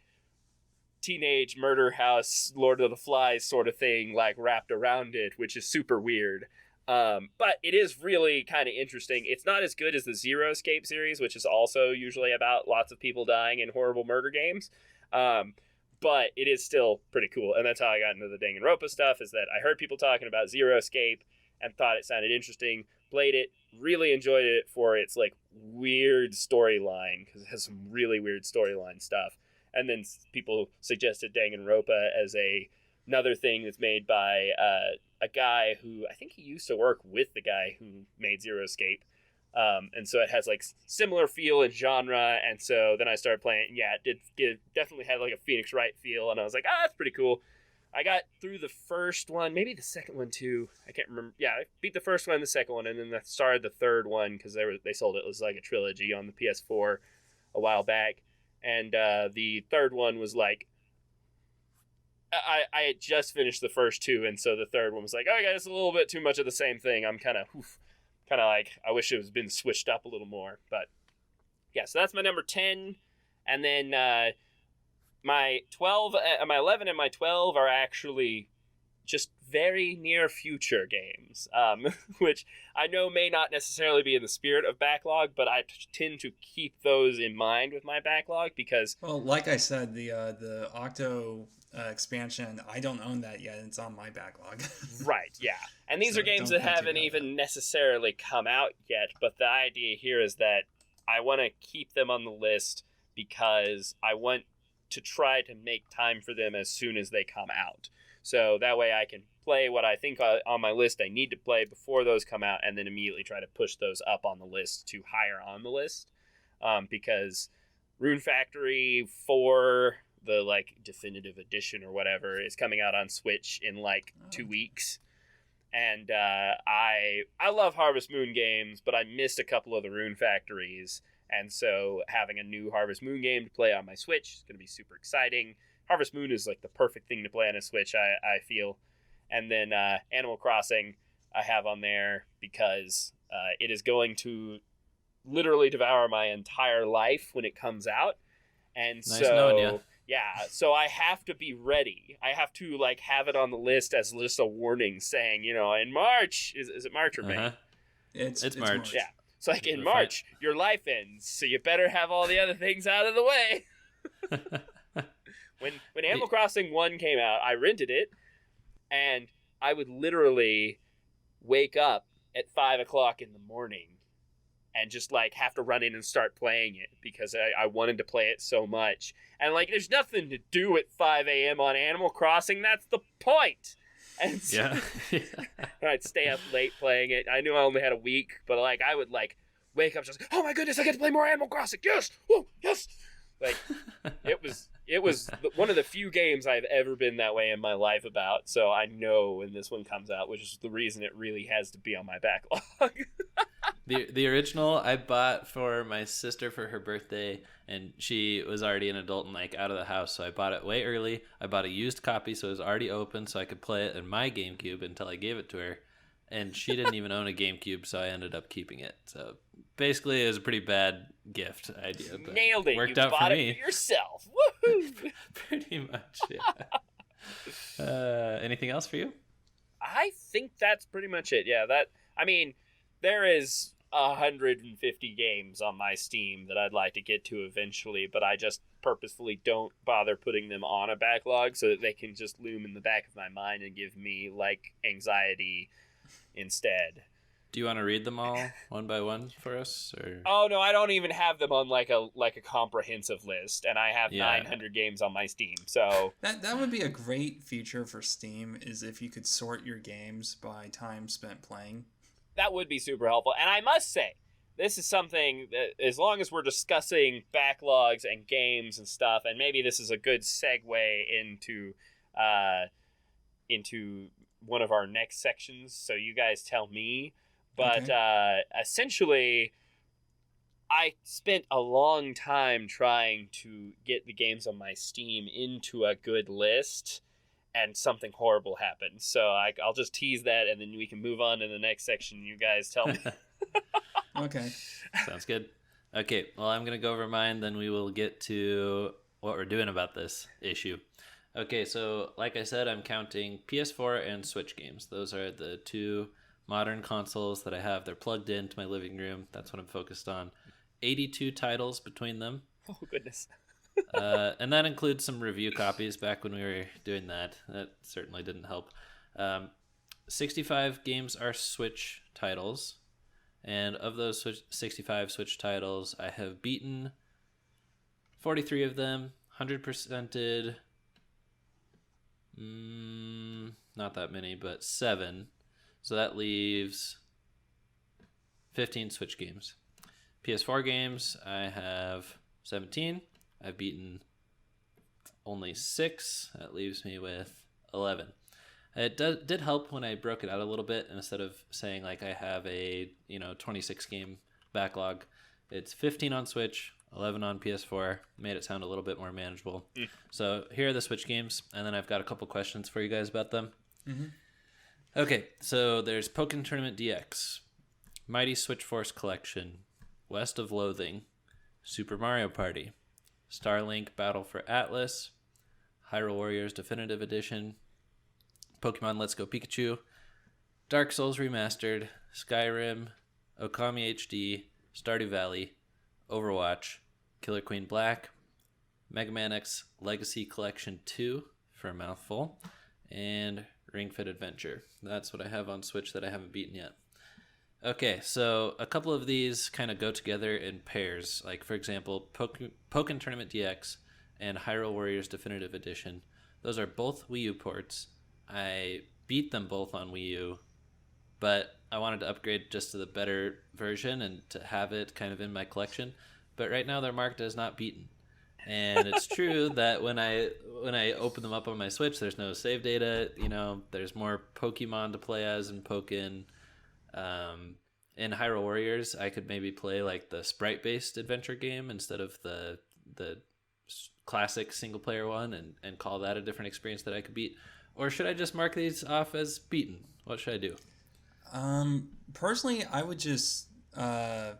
teenage murder house, Lord of the Flies sort of thing like wrapped around it, which is super weird. But it is really kind of interesting. It's not as good as the Zero Escape series, which is also usually about lots of people dying in horrible murder games. But it is still pretty cool. And that's how I got into the Danganronpa stuff, is that I heard people talking about Zero Escape and thought it sounded interesting, played it, really enjoyed it for its like weird storyline, because it has some really weird storyline stuff. And then people suggested Danganronpa as another thing that's made by a guy who I think he used to work with the guy who made Zero Escape. And so it has like similar feel and genre. And so then I started playing it. Yeah, definitely had like a Phoenix Wright feel. And I was like, that's pretty cool. I got through the first one, maybe the second one too. I can't remember. Yeah, I beat the first one and the second one, and then I started the third one because they sold it as like a trilogy on the PS4 a while back. And the third one was like, I had just finished the first two, and so the third one was like, okay, it's a little bit too much of the same thing. I'm kind of like, I wish it was been switched up a little more. But yeah, so that's my number 10. And then my 12, my 11 and my 12 are actually just very near future games, which I know may not necessarily be in the spirit of Backlog, but I tend to keep those in mind with my Backlog because... Well, like I said, the Octo expansion, I don't own that yet. It's on my Backlog. Right, yeah. And these are games that haven't even necessarily come out yet, but the idea here is that I want to keep them on the list because I want to try to make time for them as soon as they come out. So that way I can play what I think on my list I need to play before those come out, and then immediately try to push those up on the list to higher on the list. Because Rune Factory 4, the like definitive edition or whatever, is coming out on Switch in like 2 weeks. And I love Harvest Moon games, but I missed a couple of the Rune Factories. And so having a new Harvest Moon game to play on my Switch is going to be super exciting. Harvest Moon is like the perfect thing to play on a Switch, I feel. And then Animal Crossing I have on there because it is going to literally devour my entire life when it comes out. And nice knowing you. Yeah, so I have to be ready. I have to like have it on the list as just a warning saying, in March, is it March or May? Uh-huh. It's March. Yeah. It's like in March, your life ends, so you better have all the other things out of the way. When Animal Crossing 1 came out, I rented it, and I would literally wake up at 5 o'clock in the morning and just like have to run in and start playing it because I wanted to play it so much. And like, there's nothing to do at 5 a.m. on Animal Crossing. That's the point. And so, yeah. I'd stay up late playing it. I knew I only had a week, but like I would like wake up just like, oh my goodness, I get to play more Animal Crossing. Yes, woo, yes. Like it was one of the few games I've ever been that way in my life about. So I know when this one comes out, which is the reason it really has to be on my backlog. The original I bought for my sister for her birthday, and she was already an adult and like out of the house, so I bought it way early. I bought a used copy, so it was already open, so I could play it in my GameCube until I gave it to her. And she didn't even own a GameCube, so I ended up keeping it. So basically, it was a pretty bad gift idea, but nailed it. Worked you out bought for it me. For yourself. Woohoo! Pretty much, yeah. Anything else for you? I think that's pretty much it. Yeah, there is 150 games on my Steam that I'd like to get to eventually, but I just purposefully don't bother putting them on a backlog so that they can just loom in the back of my mind and give me like anxiety instead. Do you want to read them all one by one for us? Or? Oh no, I don't even have them on like a comprehensive list, and I have 900 games on my Steam. So that would be a great feature for Steam, is if you could sort your games by time spent playing. That would be super helpful. And I must say, this is something that, as long as we're discussing backlogs and games and stuff, and maybe this is a good segue into one of our next sections, so you guys tell me. But essentially, I spent a long time trying to get the games on my Steam into a good list, and something horrible happened. So I'll just tease that, and then we can move on to the next section. You guys tell me. Okay. Sounds good. Okay, well, I'm going to go over mine, then we will get to what we're doing about this issue. Okay, so like I said, I'm counting PS4 and Switch games. Those are the two modern consoles that I have. They're plugged into my living room. That's what I'm focused on. 82 titles between them. Oh, goodness. And that includes some review copies back when we were doing that. That certainly didn't help. 65 games are Switch titles. And of those 65 Switch titles, I have beaten 43 of them, 100%ed, not that many, but 7. So that leaves 15 Switch games. PS4 games, I have 17. I've beaten only 6. That leaves me with 11. It did help when I broke it out a little bit, and instead of saying like I have a 26 game backlog, it's 15 on Switch, 11 on PS4. Made it sound a little bit more manageable. So here are the Switch games, and then I've got a couple questions for you guys about them. Okay, so there's Pokken Tournament DX, Mighty Switch Force Collection, West of Loathing, Super Mario Party, Starlink Battle for Atlas, Hyrule Warriors Definitive Edition, Pokemon Let's Go Pikachu, Dark Souls Remastered, Skyrim, Okami HD, Stardew Valley, Overwatch, Killer Queen Black, Mega Man X Legacy Collection 2 for a mouthful, and Ring Fit Adventure. That's what I have on Switch that I haven't beaten yet. Okay, so a couple of these kind of go together in pairs. Like, for example, Pokken Tournament DX and Hyrule Warriors Definitive Edition. Those are both Wii U ports. I beat them both on Wii U, but I wanted to upgrade just to the better version and to have it kind of in my collection. But right now they're marked as not beaten. And it's true that when I open them up on my Switch, there's no save data. There's more Pokemon to play as in Pokken. In Hyrule Warriors, I could maybe play like the sprite-based adventure game instead of the classic single-player one and call that a different experience that I could beat. Or should I just mark these off as beaten? What should I do? Personally, I would just I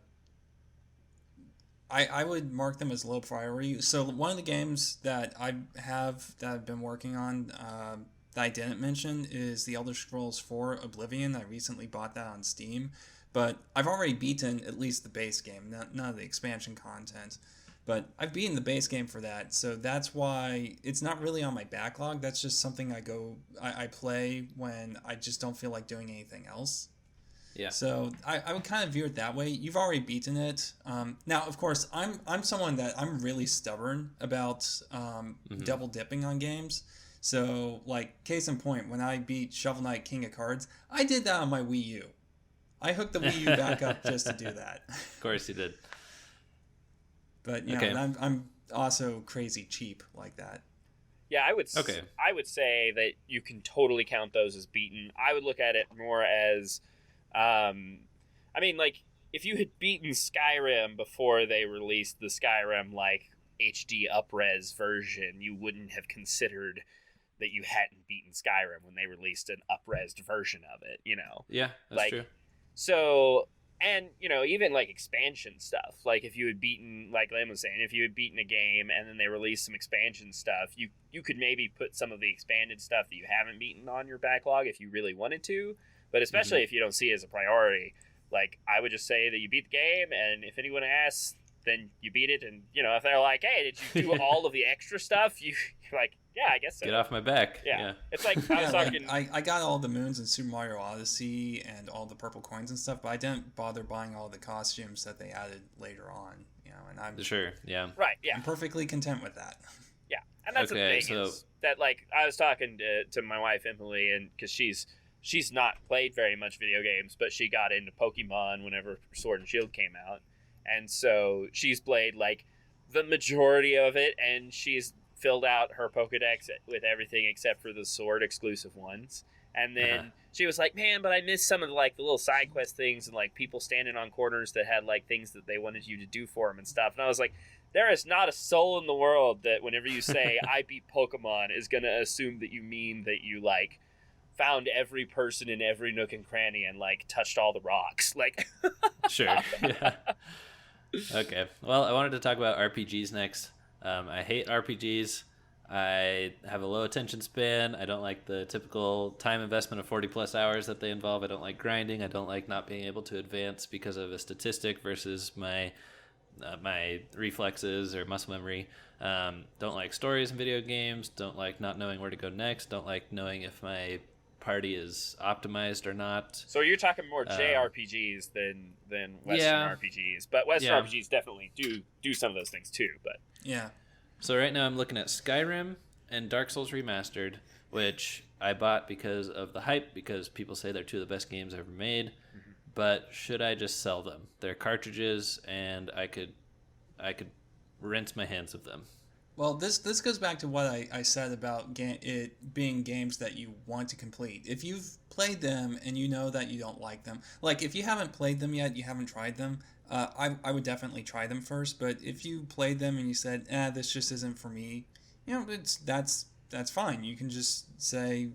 would mark them as low priority. So one of the games that I've been working on that I didn't mention is The Elder Scrolls 4 Oblivion. I recently bought that on Steam, but I've already beaten at least the base game, none of the expansion content. But I've beaten the base game for that, so that's why it's not really on my backlog. That's just something I play when I just don't feel like doing anything else. Yeah. So I would kind of view it that way. You've already beaten it. Now, of course, I'm someone that I'm really stubborn about double dipping on games. So, like, case in point, when I beat Shovel Knight King of Cards, I did that on my Wii U. I hooked the Wii U back up just to do that. Of course you did. But I'm also crazy cheap like that. Yeah, I would say that you can totally count those as beaten. I would look at it more as, if you had beaten Skyrim before they released the Skyrim HD upres version, you wouldn't have considered that you hadn't beaten Skyrim when they released an upres version of it. Yeah, that's true. So. And, even expansion stuff, if you had beaten, like Lam was saying, if you had beaten a game and then they released some expansion stuff, you could maybe put some of the expanded stuff that you haven't beaten on your backlog if you really wanted to. But especially if you don't see it as a priority, I would just say that you beat the game, and if anyone asks, then you beat it. And, if they're like, hey, did you do all of the extra stuff? You're like, yeah, I guess so. Get off my back. Yeah. It's like, I was talking... I got all the moons in Super Mario Odyssey and all the purple coins and stuff, but I didn't bother buying all the costumes that they added later on, and I'm... Sure, yeah. Right, yeah. I'm perfectly content with that. Yeah, and that's the thing is that, I was talking to my wife, Emily, and because she's not played very much video games, but she got into Pokemon whenever Sword and Shield came out, and so she's played, the majority of it, and she's filled out her Pokedex with everything except for the Sword exclusive ones. And then she was like, man, but I missed some of the little side quest things and people standing on corners that had things that they wanted you to do for them and stuff. And I was like, there is not a soul in the world that whenever you say I beat Pokemon is going to assume that you mean that you found every person in every nook and cranny and touched all the rocks. Sure. Yeah. Okay. Well, I wanted to talk about RPGs next. I hate RPGs. I have a low attention span. I don't like the typical time investment of 40 plus hours that they involve. I don't like grinding. I don't like not being able to advance because of a statistic versus my reflexes or muscle memory. Don't like stories in video games. Don't like not knowing where to go next. Don't like knowing if my party is optimized or not. So you're talking more JRPGs than Western RPGs, but Western RPGs definitely do some of those things too. But yeah. So right now I'm looking at Skyrim and Dark Souls Remastered, which I bought because of the hype, because people say they're two of the best games ever made. but should I just sell them? They're cartridges, and I could rinse my hands of them. Well, this goes back to what I said about it being games that you want to complete. If you've played them and you know that you don't like them, like if you haven't played them yet, you haven't tried them, I would definitely try them first. But if you played them and you said, this just isn't for me, that's fine. You can just say,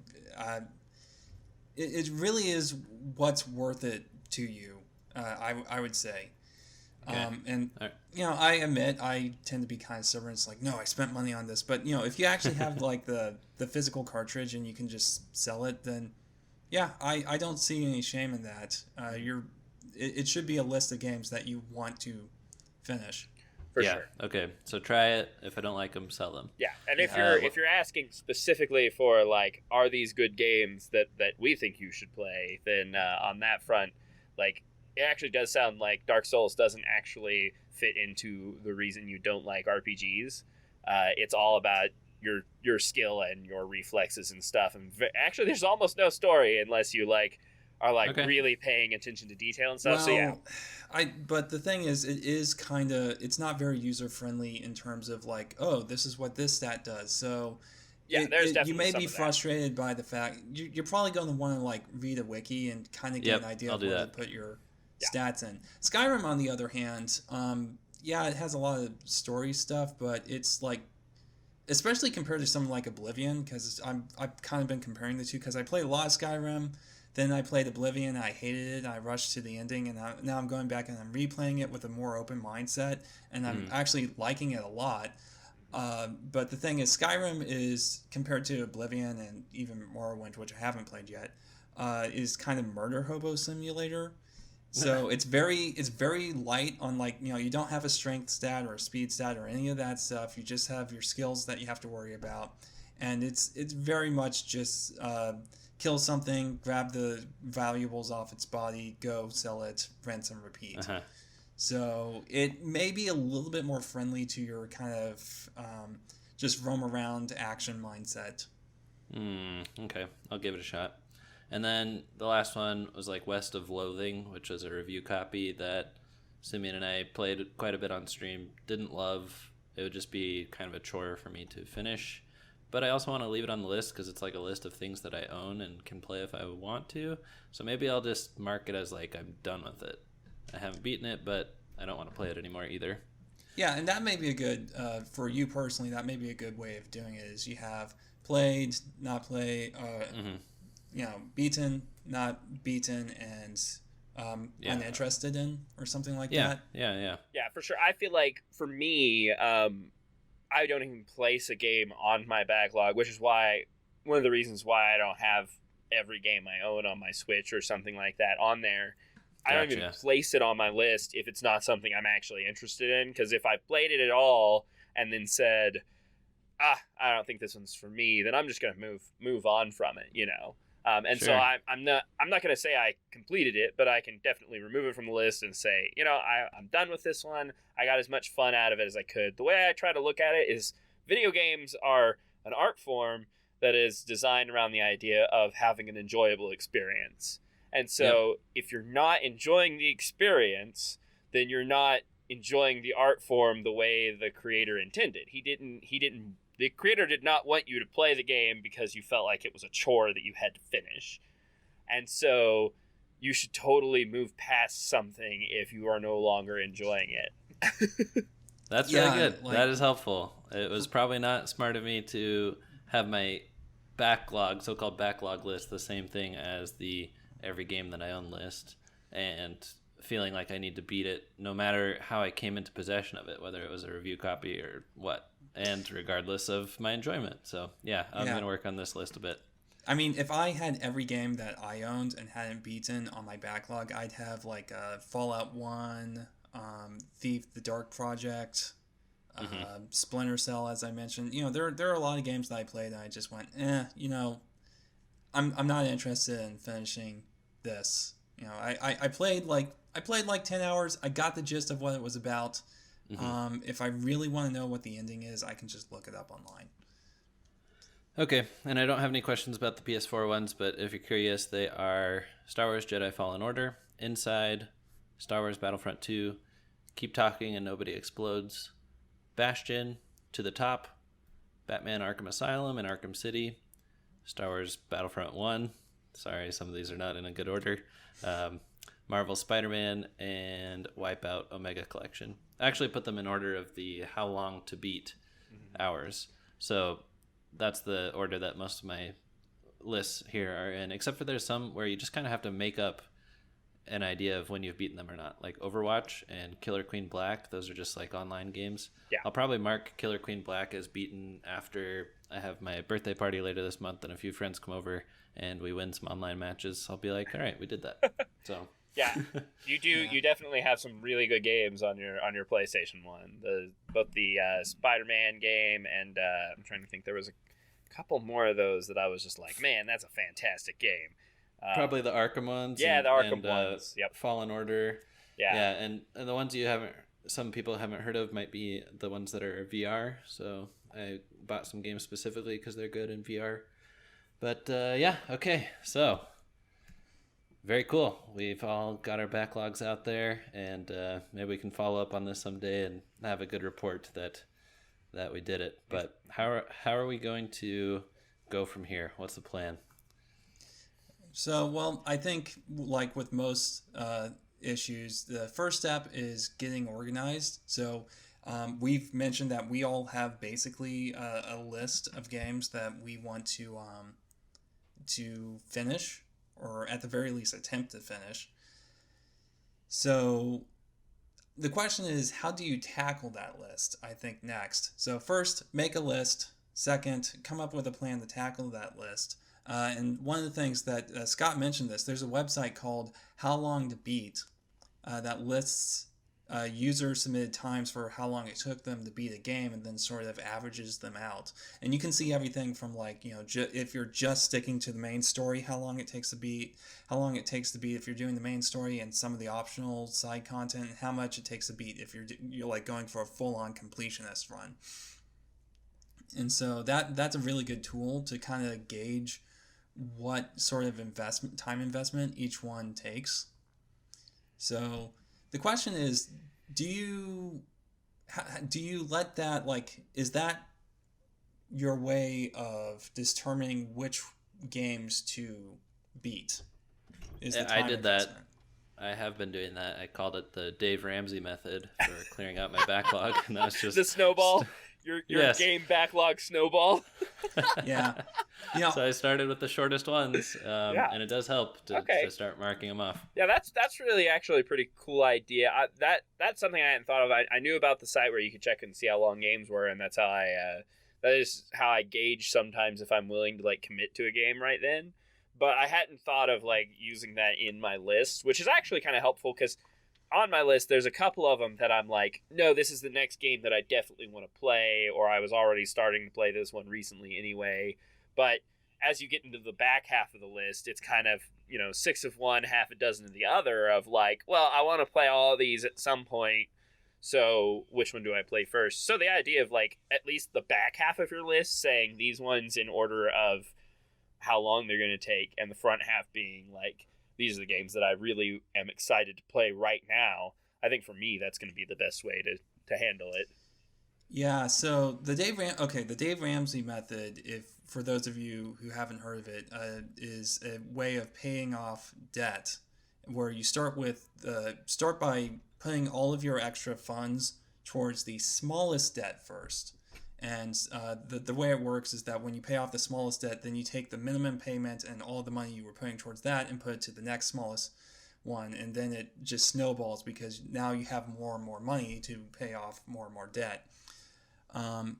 it really is what's worth it to you, I would say. Okay. And Right. I admit I tend to be kind of stubborn. It's like, no, I spent money on this, but if you actually have like the physical cartridge and you can just sell it, then yeah, I don't see any shame in that. It should be a list of games that you want to finish. For yeah. sure. Okay. So try it. If I don't like them, sell them. Yeah, and if you're asking specifically for like, are these good games that we think you should play, then on that front, like, it actually does sound like Dark Souls doesn't actually fit into the reason you don't like RPGs. It's all about your skill and your reflexes and stuff. And actually, there's almost no story unless you are Okay. really paying attention to detail and stuff. Well, So yeah, but the thing is, it's not very user friendly in terms of like, oh, this is what this stat does. So yeah, there's definitely you may some be of that. frustrated by the fact you're probably going to want to like read a wiki and kind of get Yep, an idea I'll of do where that. to put your stats in. Skyrim, on the other hand, it has a lot of story stuff, but it's like, especially compared to something like Oblivion, because I've kind of been comparing the two because I played a lot of Skyrim, then I played Oblivion, I hated it, I rushed to the ending, and now I'm going back and I'm replaying it with a more open mindset, and I'm actually liking it a lot. But the thing is, Skyrim is, compared to Oblivion and even Morrowind, which I haven't played yet, is kind of murder hobo simulator. So it's very light on, like, you don't have a strength stat or a speed stat or any of that stuff. You just have your skills that you have to worry about, and it's very much just kill something, grab the valuables off its body, go sell it, rinse and repeat. Uh-huh. So it may be a little bit more friendly to your kind of just roam around action mindset. Okay. I'll give it a shot. And then the last one was like West of Loathing, which was a review copy that Simeon and I played quite a bit on stream. Didn't love. It would just be kind of a chore for me to finish. But I also want to leave it on the list because it's like a list of things that I own and can play if I want to. So maybe I'll just mark it as like I'm done with it. I haven't beaten it, but I don't want to play it anymore either. Yeah, and that may be a good, for you personally, that may be a good way of doing it, is you have played, not play, beaten, not beaten, and uninterested in, or something like that. Yeah. Yeah, for sure. I feel like for me, I don't even place a game on my backlog, which is why one of the reasons why I don't have every game I own on my Switch or something like that on there. I don't even place it on my list if it's not something I'm actually interested in, because if I played it at all and then said, I don't think this one's for me, then I'm just going to move on from it, And Sure. so I'm not going to say I completed it, but I can definitely remove it from the list and say, I'm done with this one. I got as much fun out of it as I could. The way I try to look at it is video games are an art form that is designed around the idea of having an enjoyable experience. And so if you're not enjoying the experience, then you're not enjoying the art form the way the creator intended. The creator did not want you to play the game because you felt like it was a chore that you had to finish. And so you should totally move past something if you are no longer enjoying it. That's really good. That is helpful. It was probably not smart of me to have my so-called backlog list the same thing as the every game that I own list, and feeling like I need to beat it no matter how I came into possession of it, whether it was a review copy or what, and regardless of my enjoyment. So I'm going to work on this list a bit. I mean, if I had every game that I owned and hadn't beaten on my backlog, I'd have like Fallout 1, Thief, The Dark Project, Splinter Cell, as I mentioned. There are a lot of games that I played and I just went, I'm not interested in finishing this. I played like 10 hours. I got the gist of what it was about. If I really want to know what the ending is, I can just look it up online. Okay, and I don't have any questions about the PS4 ones, but if you're curious, they are Star Wars Jedi Fallen Order, Inside, Star Wars Battlefront 2, Keep Talking and Nobody Explodes, Bastion, To the Top, Batman Arkham Asylum and Arkham City, Star Wars Battlefront 1. Sorry, some of these are not in a good order. Marvel Spider-Man, and Wipeout Omega Collection. I actually put them in order of the how long to beat hours. So that's the order that most of my lists here are in, except for there's some where you just kind of have to make up an idea of when you've beaten them or not. Like Overwatch and Killer Queen Black, those are just like online games. Yeah. I'll probably mark Killer Queen Black as beaten after I have my birthday party later this month and a few friends come over and we win some online matches. I'll be like, all right, we did that. So yeah, you do. Yeah. You definitely have some really good games on your PlayStation 1. Both the Spider-Man game and I'm trying to think, there was a couple more of those that I was just like, man, that's a fantastic game. Probably the Arkham ones. Yeah, the Arkham ones. Yep. Fallen Order. Yeah. And the ones some people haven't heard of might be the ones that are VR. So I bought some games specifically because they're good in VR. But okay. So very cool. We've all got our backlogs out there, and maybe we can follow up on this someday and have a good report that we did it. But how are we going to go from here? What's the plan? So, well, I think like with most issues, the first step is getting organized. So we've mentioned that we all have basically a list of games that we want to finish, or at the very least attempt to finish. So the question is, how do you tackle that list, I think, next? So first, make a list. Second, come up with a plan to tackle that list. And one of the things that Scott mentioned there's a website called How Long to Beat that lists user-submitted times for how long it took them to beat a game, and then sort of averages them out. And you can see everything from, like, if you're just sticking to the main story, how long it takes to beat if you're doing the main story and some of the optional side content, and how much it takes to beat if you're like going for a full-on completionist run. And so that's a really good tool to kind of gauge what sort of time investment each one takes. So the question is, do you let that, like, is that your way of determining which games to beat? I did that. I have been doing that. I called it the Dave Ramsey method for clearing out my backlog, and that's just the snowball. Your yes. Game backlog snowball. Yeah. So I started with the shortest ones, and it does help to start marking them off. Yeah, that's really actually a pretty cool idea. That's something I hadn't thought of. I knew about the site where you could check and see how long games were, and that's how that is how I gauge sometimes if I'm willing to like commit to a game right then. But I hadn't thought of like using that in my list, which is actually kind of helpful because on my list, there's a couple of them that I'm like, no, this is the next game that I definitely want to play, or I was already starting to play this one recently anyway. But as you get into the back half of the list, it's kind of, 6 of one, half a dozen of the other of like, well, I want to play all of these at some point, so which one do I play first? So the idea of like at least the back half of your list saying these ones in order of how long they're going to take, and the front half being like, these are the games that I really am excited to play right now. I think for me, that's going to be the best way to handle it. Yeah, so the Dave Ramsey method, if for those of you who haven't heard of it, is a way of paying off debt, where you start by putting all of your extra funds towards the smallest debt first. And the way it works is that when you pay off the smallest debt, then you take the minimum payment and all the money you were putting towards that and put it to the next smallest one. And then it just snowballs because now you have more and more money to pay off more and more debt. And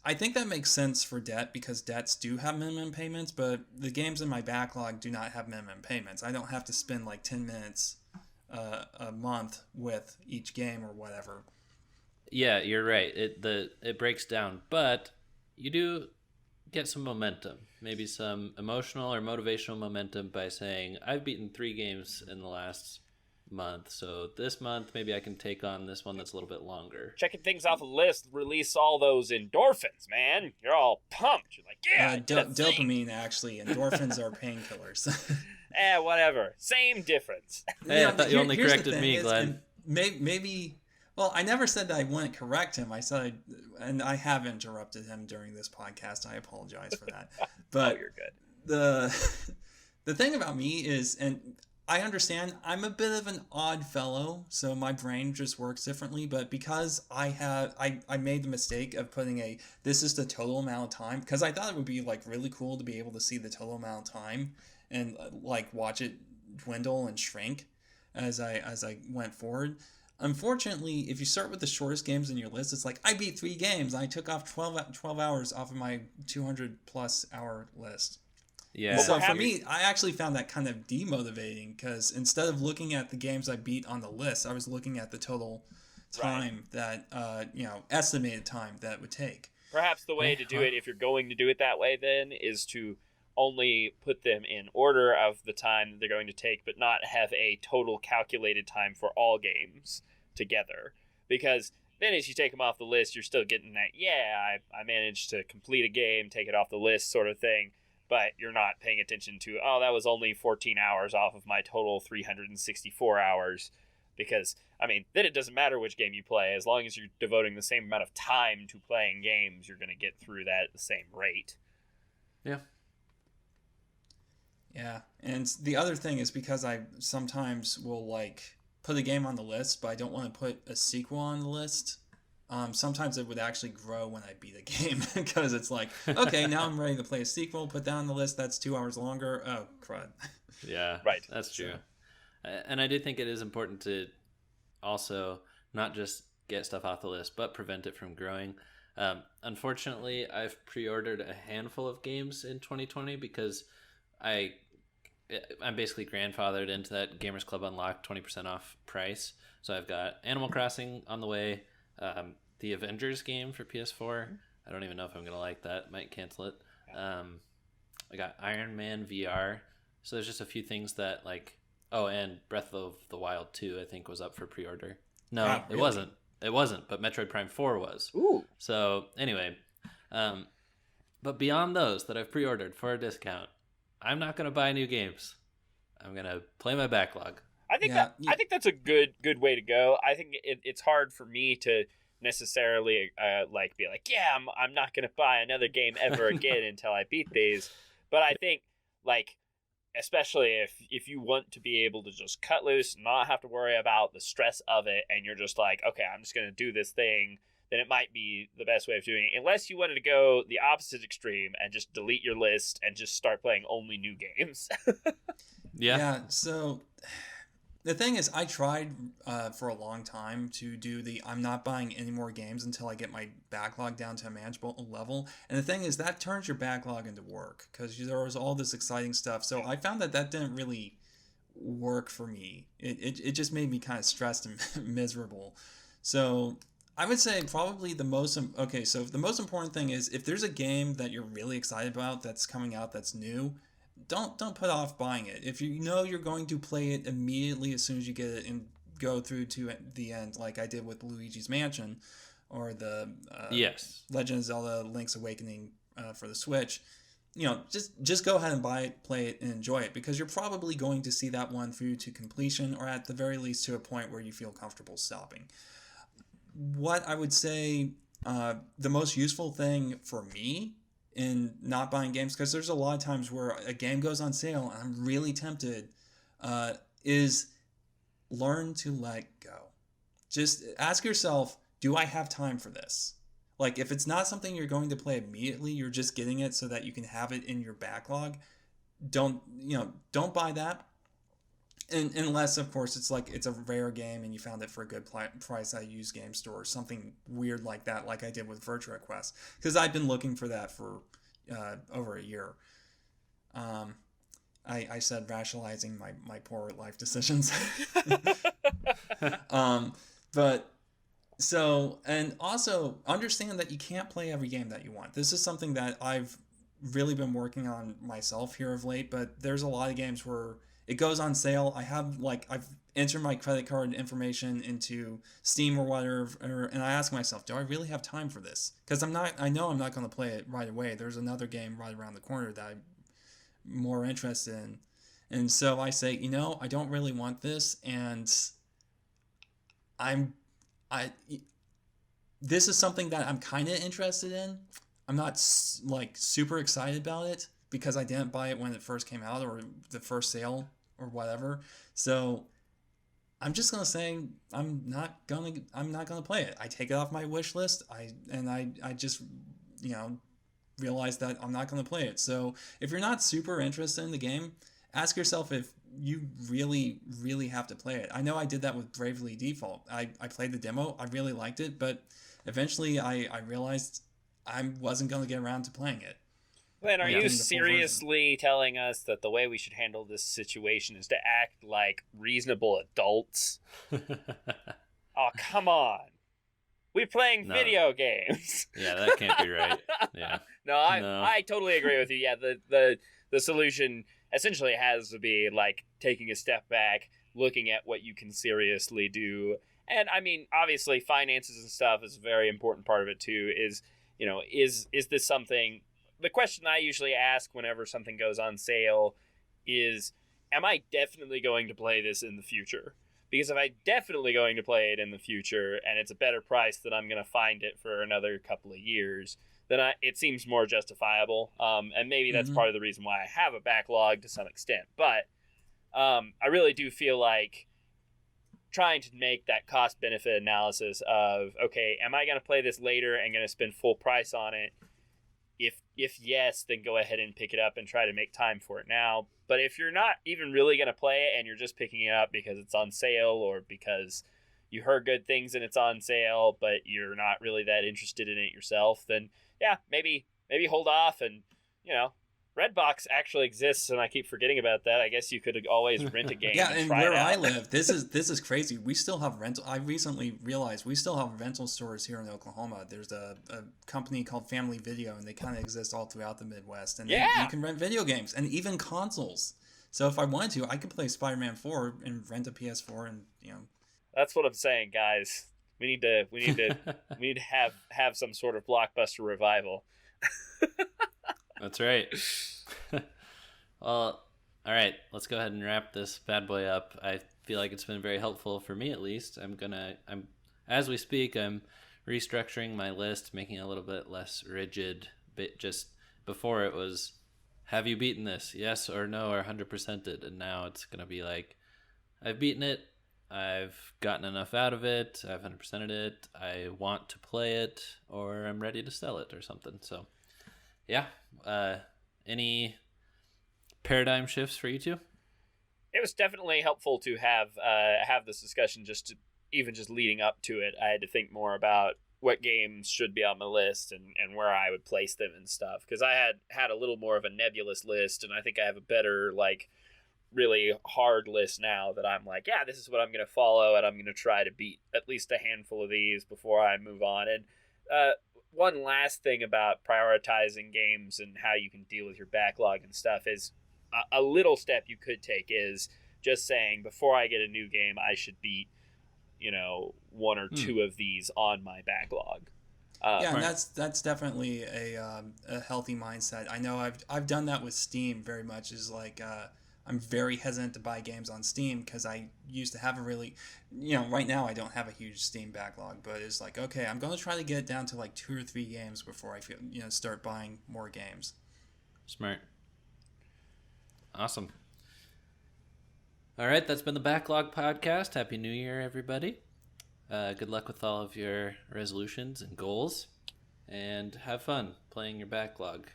I think that makes sense for debt because debts do have minimum payments, but the games in my backlog do not have minimum payments. I don't have to spend like 10 minutes a month with each game or whatever. Yeah, you're right. It breaks down, but you do get some momentum, maybe some emotional or motivational momentum by saying, I've beaten 3 games in the last month. So this month, maybe I can take on this one that's a little bit longer. Checking things off the list, release all those endorphins, man. You're all pumped. You're like, yeah, dopamine, actually. Endorphins are painkillers. Whatever. Same difference. Hey, I thought you only corrected me, Glenn. Maybe... Well, I never said that I wouldn't correct him. I said, and I have interrupted him during this podcast. I apologize for that. But you're good. The thing about me is, and I understand, I'm a bit of an odd fellow, so my brain just works differently. But because I made the mistake of putting this is the total amount of time, because I thought it would be like really cool to be able to see the total amount of time and like watch it dwindle and shrink as I went forward. Unfortunately, if you start with the shortest games in your list, it's like, I beat 3 games. I took off 12 hours off of my 200-plus hour list. Yeah. So for me, I actually found that kind of demotivating because instead of looking at the games I beat on the list, I was looking at the total time that, estimated time that would take. Perhaps the way to do it, if you're going to do it that way, then, is to only put them in order of the time that they're going to take, but not have a total calculated time for all games together. Because then as you take them off the list, you're still getting that, I managed to complete a game, take it off the list sort of thing, but you're not paying attention to, that was only 14 hours off of my total 364 hours. Because, then it doesn't matter which game you play. As long as you're devoting the same amount of time to playing games, you're going to get through that at the same rate. Yeah. Yeah, and the other thing is because I sometimes will put a game on the list, but I don't want to put a sequel on the list. Sometimes it would actually grow when I beat a game because it's like, okay, now I'm ready to play a sequel. Put that on the list. That's 2 hours longer. Oh, crud. Yeah, right. That's true. And I do think it is important to also not just get stuff off the list, but prevent it from growing. Unfortunately, I've pre-ordered a handful of games in 2020 because I'm basically grandfathered into that Gamers Club Unlocked 20% off price. So I've got Animal Crossing on the way, the Avengers game for PS4. I don't even know if I'm going to like that. Might cancel it. I got Iron Man VR. So there's just a few things that and Breath of the Wild 2 I think was up for pre-order. No, Wow, really? It wasn't, but Metroid Prime 4 was. Ooh. So anyway, but beyond those that I've pre-ordered for a discount, I'm not going to buy new games. I'm going to play my backlog. I think that's a good way to go. I think it's hard for me to necessarily be like, I'm not going to buy another game ever again until I beat these. But I think especially if you want to be able to just cut loose, not have to worry about the stress of it, and you're just like, okay, I'm just going to do this thing, then it might be the best way of doing it. Unless you wanted to go the opposite extreme and just delete your list and just start playing only new games. Yeah, so the thing is, I tried for a long time to do I'm not buying any more games until I get my backlog down to a manageable level. And the thing is, that turns your backlog into work because there was all this exciting stuff. So I found that didn't really work for me. It just made me kind of stressed and miserable. So I would say probably the most important thing is if there's a game that you're really excited about that's coming out that's new, don't put off buying it. If you know you're going to play it immediately as soon as you get it and go through to the end, like I did with Luigi's Mansion or the Legend of Zelda Link's Awakening for the Switch, just go ahead and buy it, play it, and enjoy it because you're probably going to see that one through to completion or at the very least to a point where you feel comfortable stopping. What I would say the most useful thing for me in not buying games, because there's a lot of times where a game goes on sale and I'm really tempted, is learn to let go. Just ask yourself, do I have time for this? If it's not something you're going to play immediately, you're just getting it so that you can have it in your backlog, don't buy that. And unless, of course, it's a rare game and you found it for a good price at a used game store or something weird like that, like I did with Virtua Quest, because I've been looking for that for over a year. I said rationalizing my poor life decisions. And also understand that you can't play every game that you want. This is something that I've really been working on myself here of late, but there's a lot of games where it goes on sale. I've enter my credit card information into Steam or whatever, and I ask myself, do I really have time for this? Because I know I'm not going to play it right away. There's another game right around the corner that I'm more interested in. And so I say, I don't really want this, and this is something that I'm kind of interested in. I'm not like super excited about it because I didn't buy it when it first came out or the first sale or whatever. So I'm just gonna say I'm not gonna play it. I take it off my wish list. I just realize that I'm not gonna play it. So if you're not super interested in the game, ask yourself if you really, really have to play it. I know I did that with Bravely Default. I played the demo. I really liked it, but eventually I realized I wasn't going to get around to playing it. Glenn, are you seriously telling us that the way we should handle this situation is to act like reasonable adults? Oh, come on. We're playing video games. Yeah, that can't be right. Yeah. No, I totally agree with you. Yeah, the solution essentially has to be like taking a step back, looking at what you can seriously do. And I mean, obviously finances and stuff is a very important part of it too. Is this something, the question I usually ask whenever something goes on sale is, am I definitely going to play this in the future? Because if I'm definitely going to play it in the future and it's a better price than I'm going to find it for another couple of years, then it seems more justifiable. And maybe that's part of the reason why I have a backlog to some extent. But I really do feel like trying to make that cost-benefit analysis of, okay, am I going to play this later and going to spend full price on it? If yes, then go ahead and pick it up and try to make time for it now. But if you're not even really going to play it and you're just picking it up because it's on sale or because you heard good things and it's on sale, but you're not really that interested in it yourself, then yeah, maybe hold off. And Redbox actually exists, and I keep forgetting about that. I guess you could always rent a game. Yeah, and where it out. I live, this is crazy. We still have rental. I recently realized we still have rental stores here in Oklahoma. There's a company called Family Video, and they kind of exist all throughout the Midwest. And you can rent video games and even consoles. So if I wanted to, I could play Spider-Man 4 and rent a PS4, and That's what I'm saying, guys. We need to have some sort of blockbuster revival. That's right. Well, all right, let's go ahead and wrap this bad boy up. I feel like it's been very helpful for me, at least. As we speak, I'm restructuring my list, making it a little bit less rigid. But just before it was, have you beaten this? Yes or no, or 100%ed. And now it's going to be like, I've beaten it. I've gotten enough out of it. I've 100%ed it. I want to play it, or I'm ready to sell it or something. So, yeah. Any paradigm shifts for you two? It was definitely helpful to have this discussion just leading up to it. I had to think more about what games should be on my list and where I would place them and stuff. Because I had a little more of a nebulous list, and I think I have a better, like, really hard list now that I'm like, yeah, this is what I'm going to follow, and I'm going to try to beat at least a handful of these before I move on. And one last thing about prioritizing games and how you can deal with your backlog and stuff is a little step you could take is just saying, before I get a new game, I should beat, one or two of these on my backlog. And that's definitely a healthy mindset. I know I've done that with Steam very much. Is like I'm very hesitant to buy games on Steam because I used to have a really, right now I don't have a huge Steam backlog, but it's like, okay, I'm going to try to get it down to like 2 or 3 games before I feel, start buying more games. Smart. Awesome. All right, that's been the Backlog Podcast. Happy New Year, everybody. Good luck with all of your resolutions and goals, and have fun playing your backlog.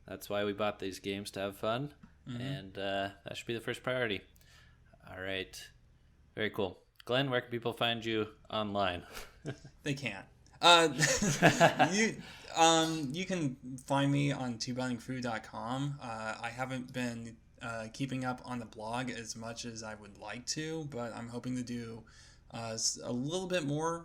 That's why we bought these games, to have fun. And that should be the first priority. All right. Very cool. Glenn, where can people find you online? They can't. You can find me on twobuddingcrew.com. I haven't been keeping up on the blog as much as I would like to, but I'm hoping to do a little bit more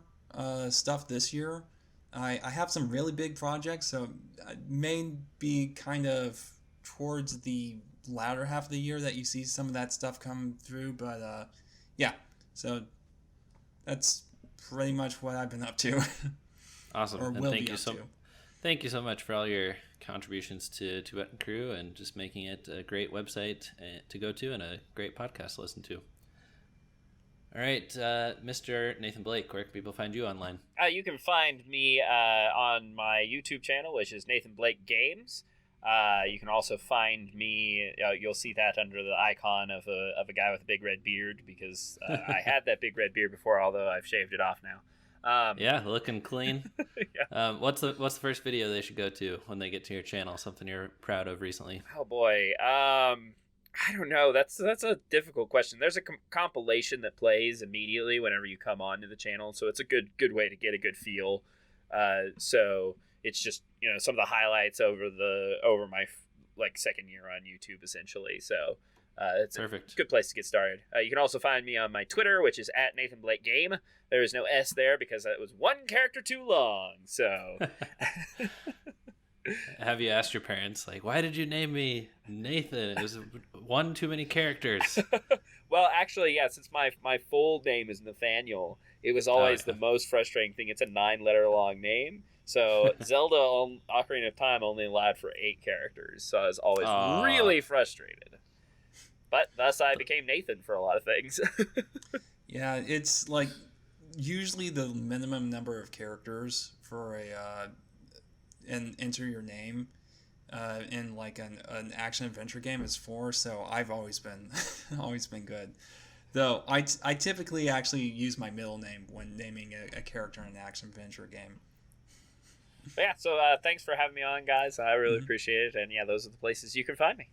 stuff this year. I have some really big projects, so it may be kind of towards the latter half of the year that you see some of that stuff come through, but So that's pretty much what I've been up to. Awesome. Or And will thank be you up so to. thank you so much for all your contributions to Wet and Crew and just making it a great website to go to and a great podcast to listen to. All right, Mr. Nathan Blake, where can people find you online? You can find me on my YouTube channel, which is Nathan Blake Games. You can also find me. You'll see that under the icon of a guy with a big red beard, because I had that big red beard before, although I've shaved it off now. Yeah, looking clean. Yeah. What's the first video they should go to when they get to your channel? Something you're proud of recently? Oh boy. I don't know. That's a difficult question. There's a compilation that plays immediately whenever you come onto the channel, so it's a good way to get a good feel. So it's just, some of the highlights over my second year on YouTube, essentially. So it's Perfect. a good place to get started. You can also find me on my Twitter, which is @NathanBlakeGame. There is no S there because it was one character too long. So. Have you asked your parents, like, why did you name me Nathan? It was one too many characters. Well, actually, yeah, since my full name is Nathaniel, it was always the most frustrating thing. It's a 9-letter long name. So Zelda Ocarina of Time only allowed for 8 characters. So I was always really frustrated. But thus I became Nathan for a lot of things. Yeah, it's like usually the minimum number of characters for and enter your name in like an action adventure game is 4, so I've always been good. Though I typically actually use my middle name when naming a character in an action adventure game. But yeah, so thanks for having me on, guys. I really appreciate it, and yeah, those are the places you can find me.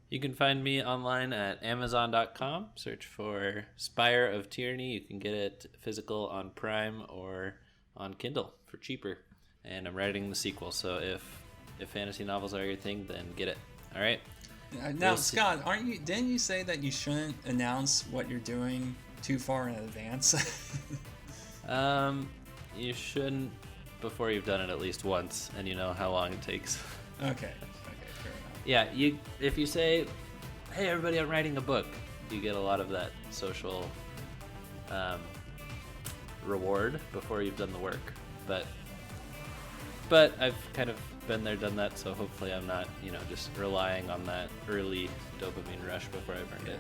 You can find me online at Amazon.com. Search for Spire of Tyranny. You can get it physical on Prime or on Kindle for cheaper. And I'm writing the sequel, so if fantasy novels are your thing, then get it. All right. Now, Scott, didn't you say that you shouldn't announce what you're doing too far in advance? You shouldn't before you've done it at least once, and you know how long it takes. Okay, fair enough. Yeah, if you say, "Hey, everybody, I'm writing a book," you get a lot of that social reward before you've done the work, But I've kind of been there, done that, so hopefully I'm not, just relying on that early dopamine rush before I've earned it.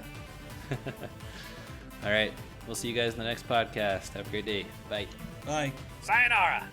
All right. We'll see you guys in the next podcast. Have a great day. Bye. Bye. Sayonara!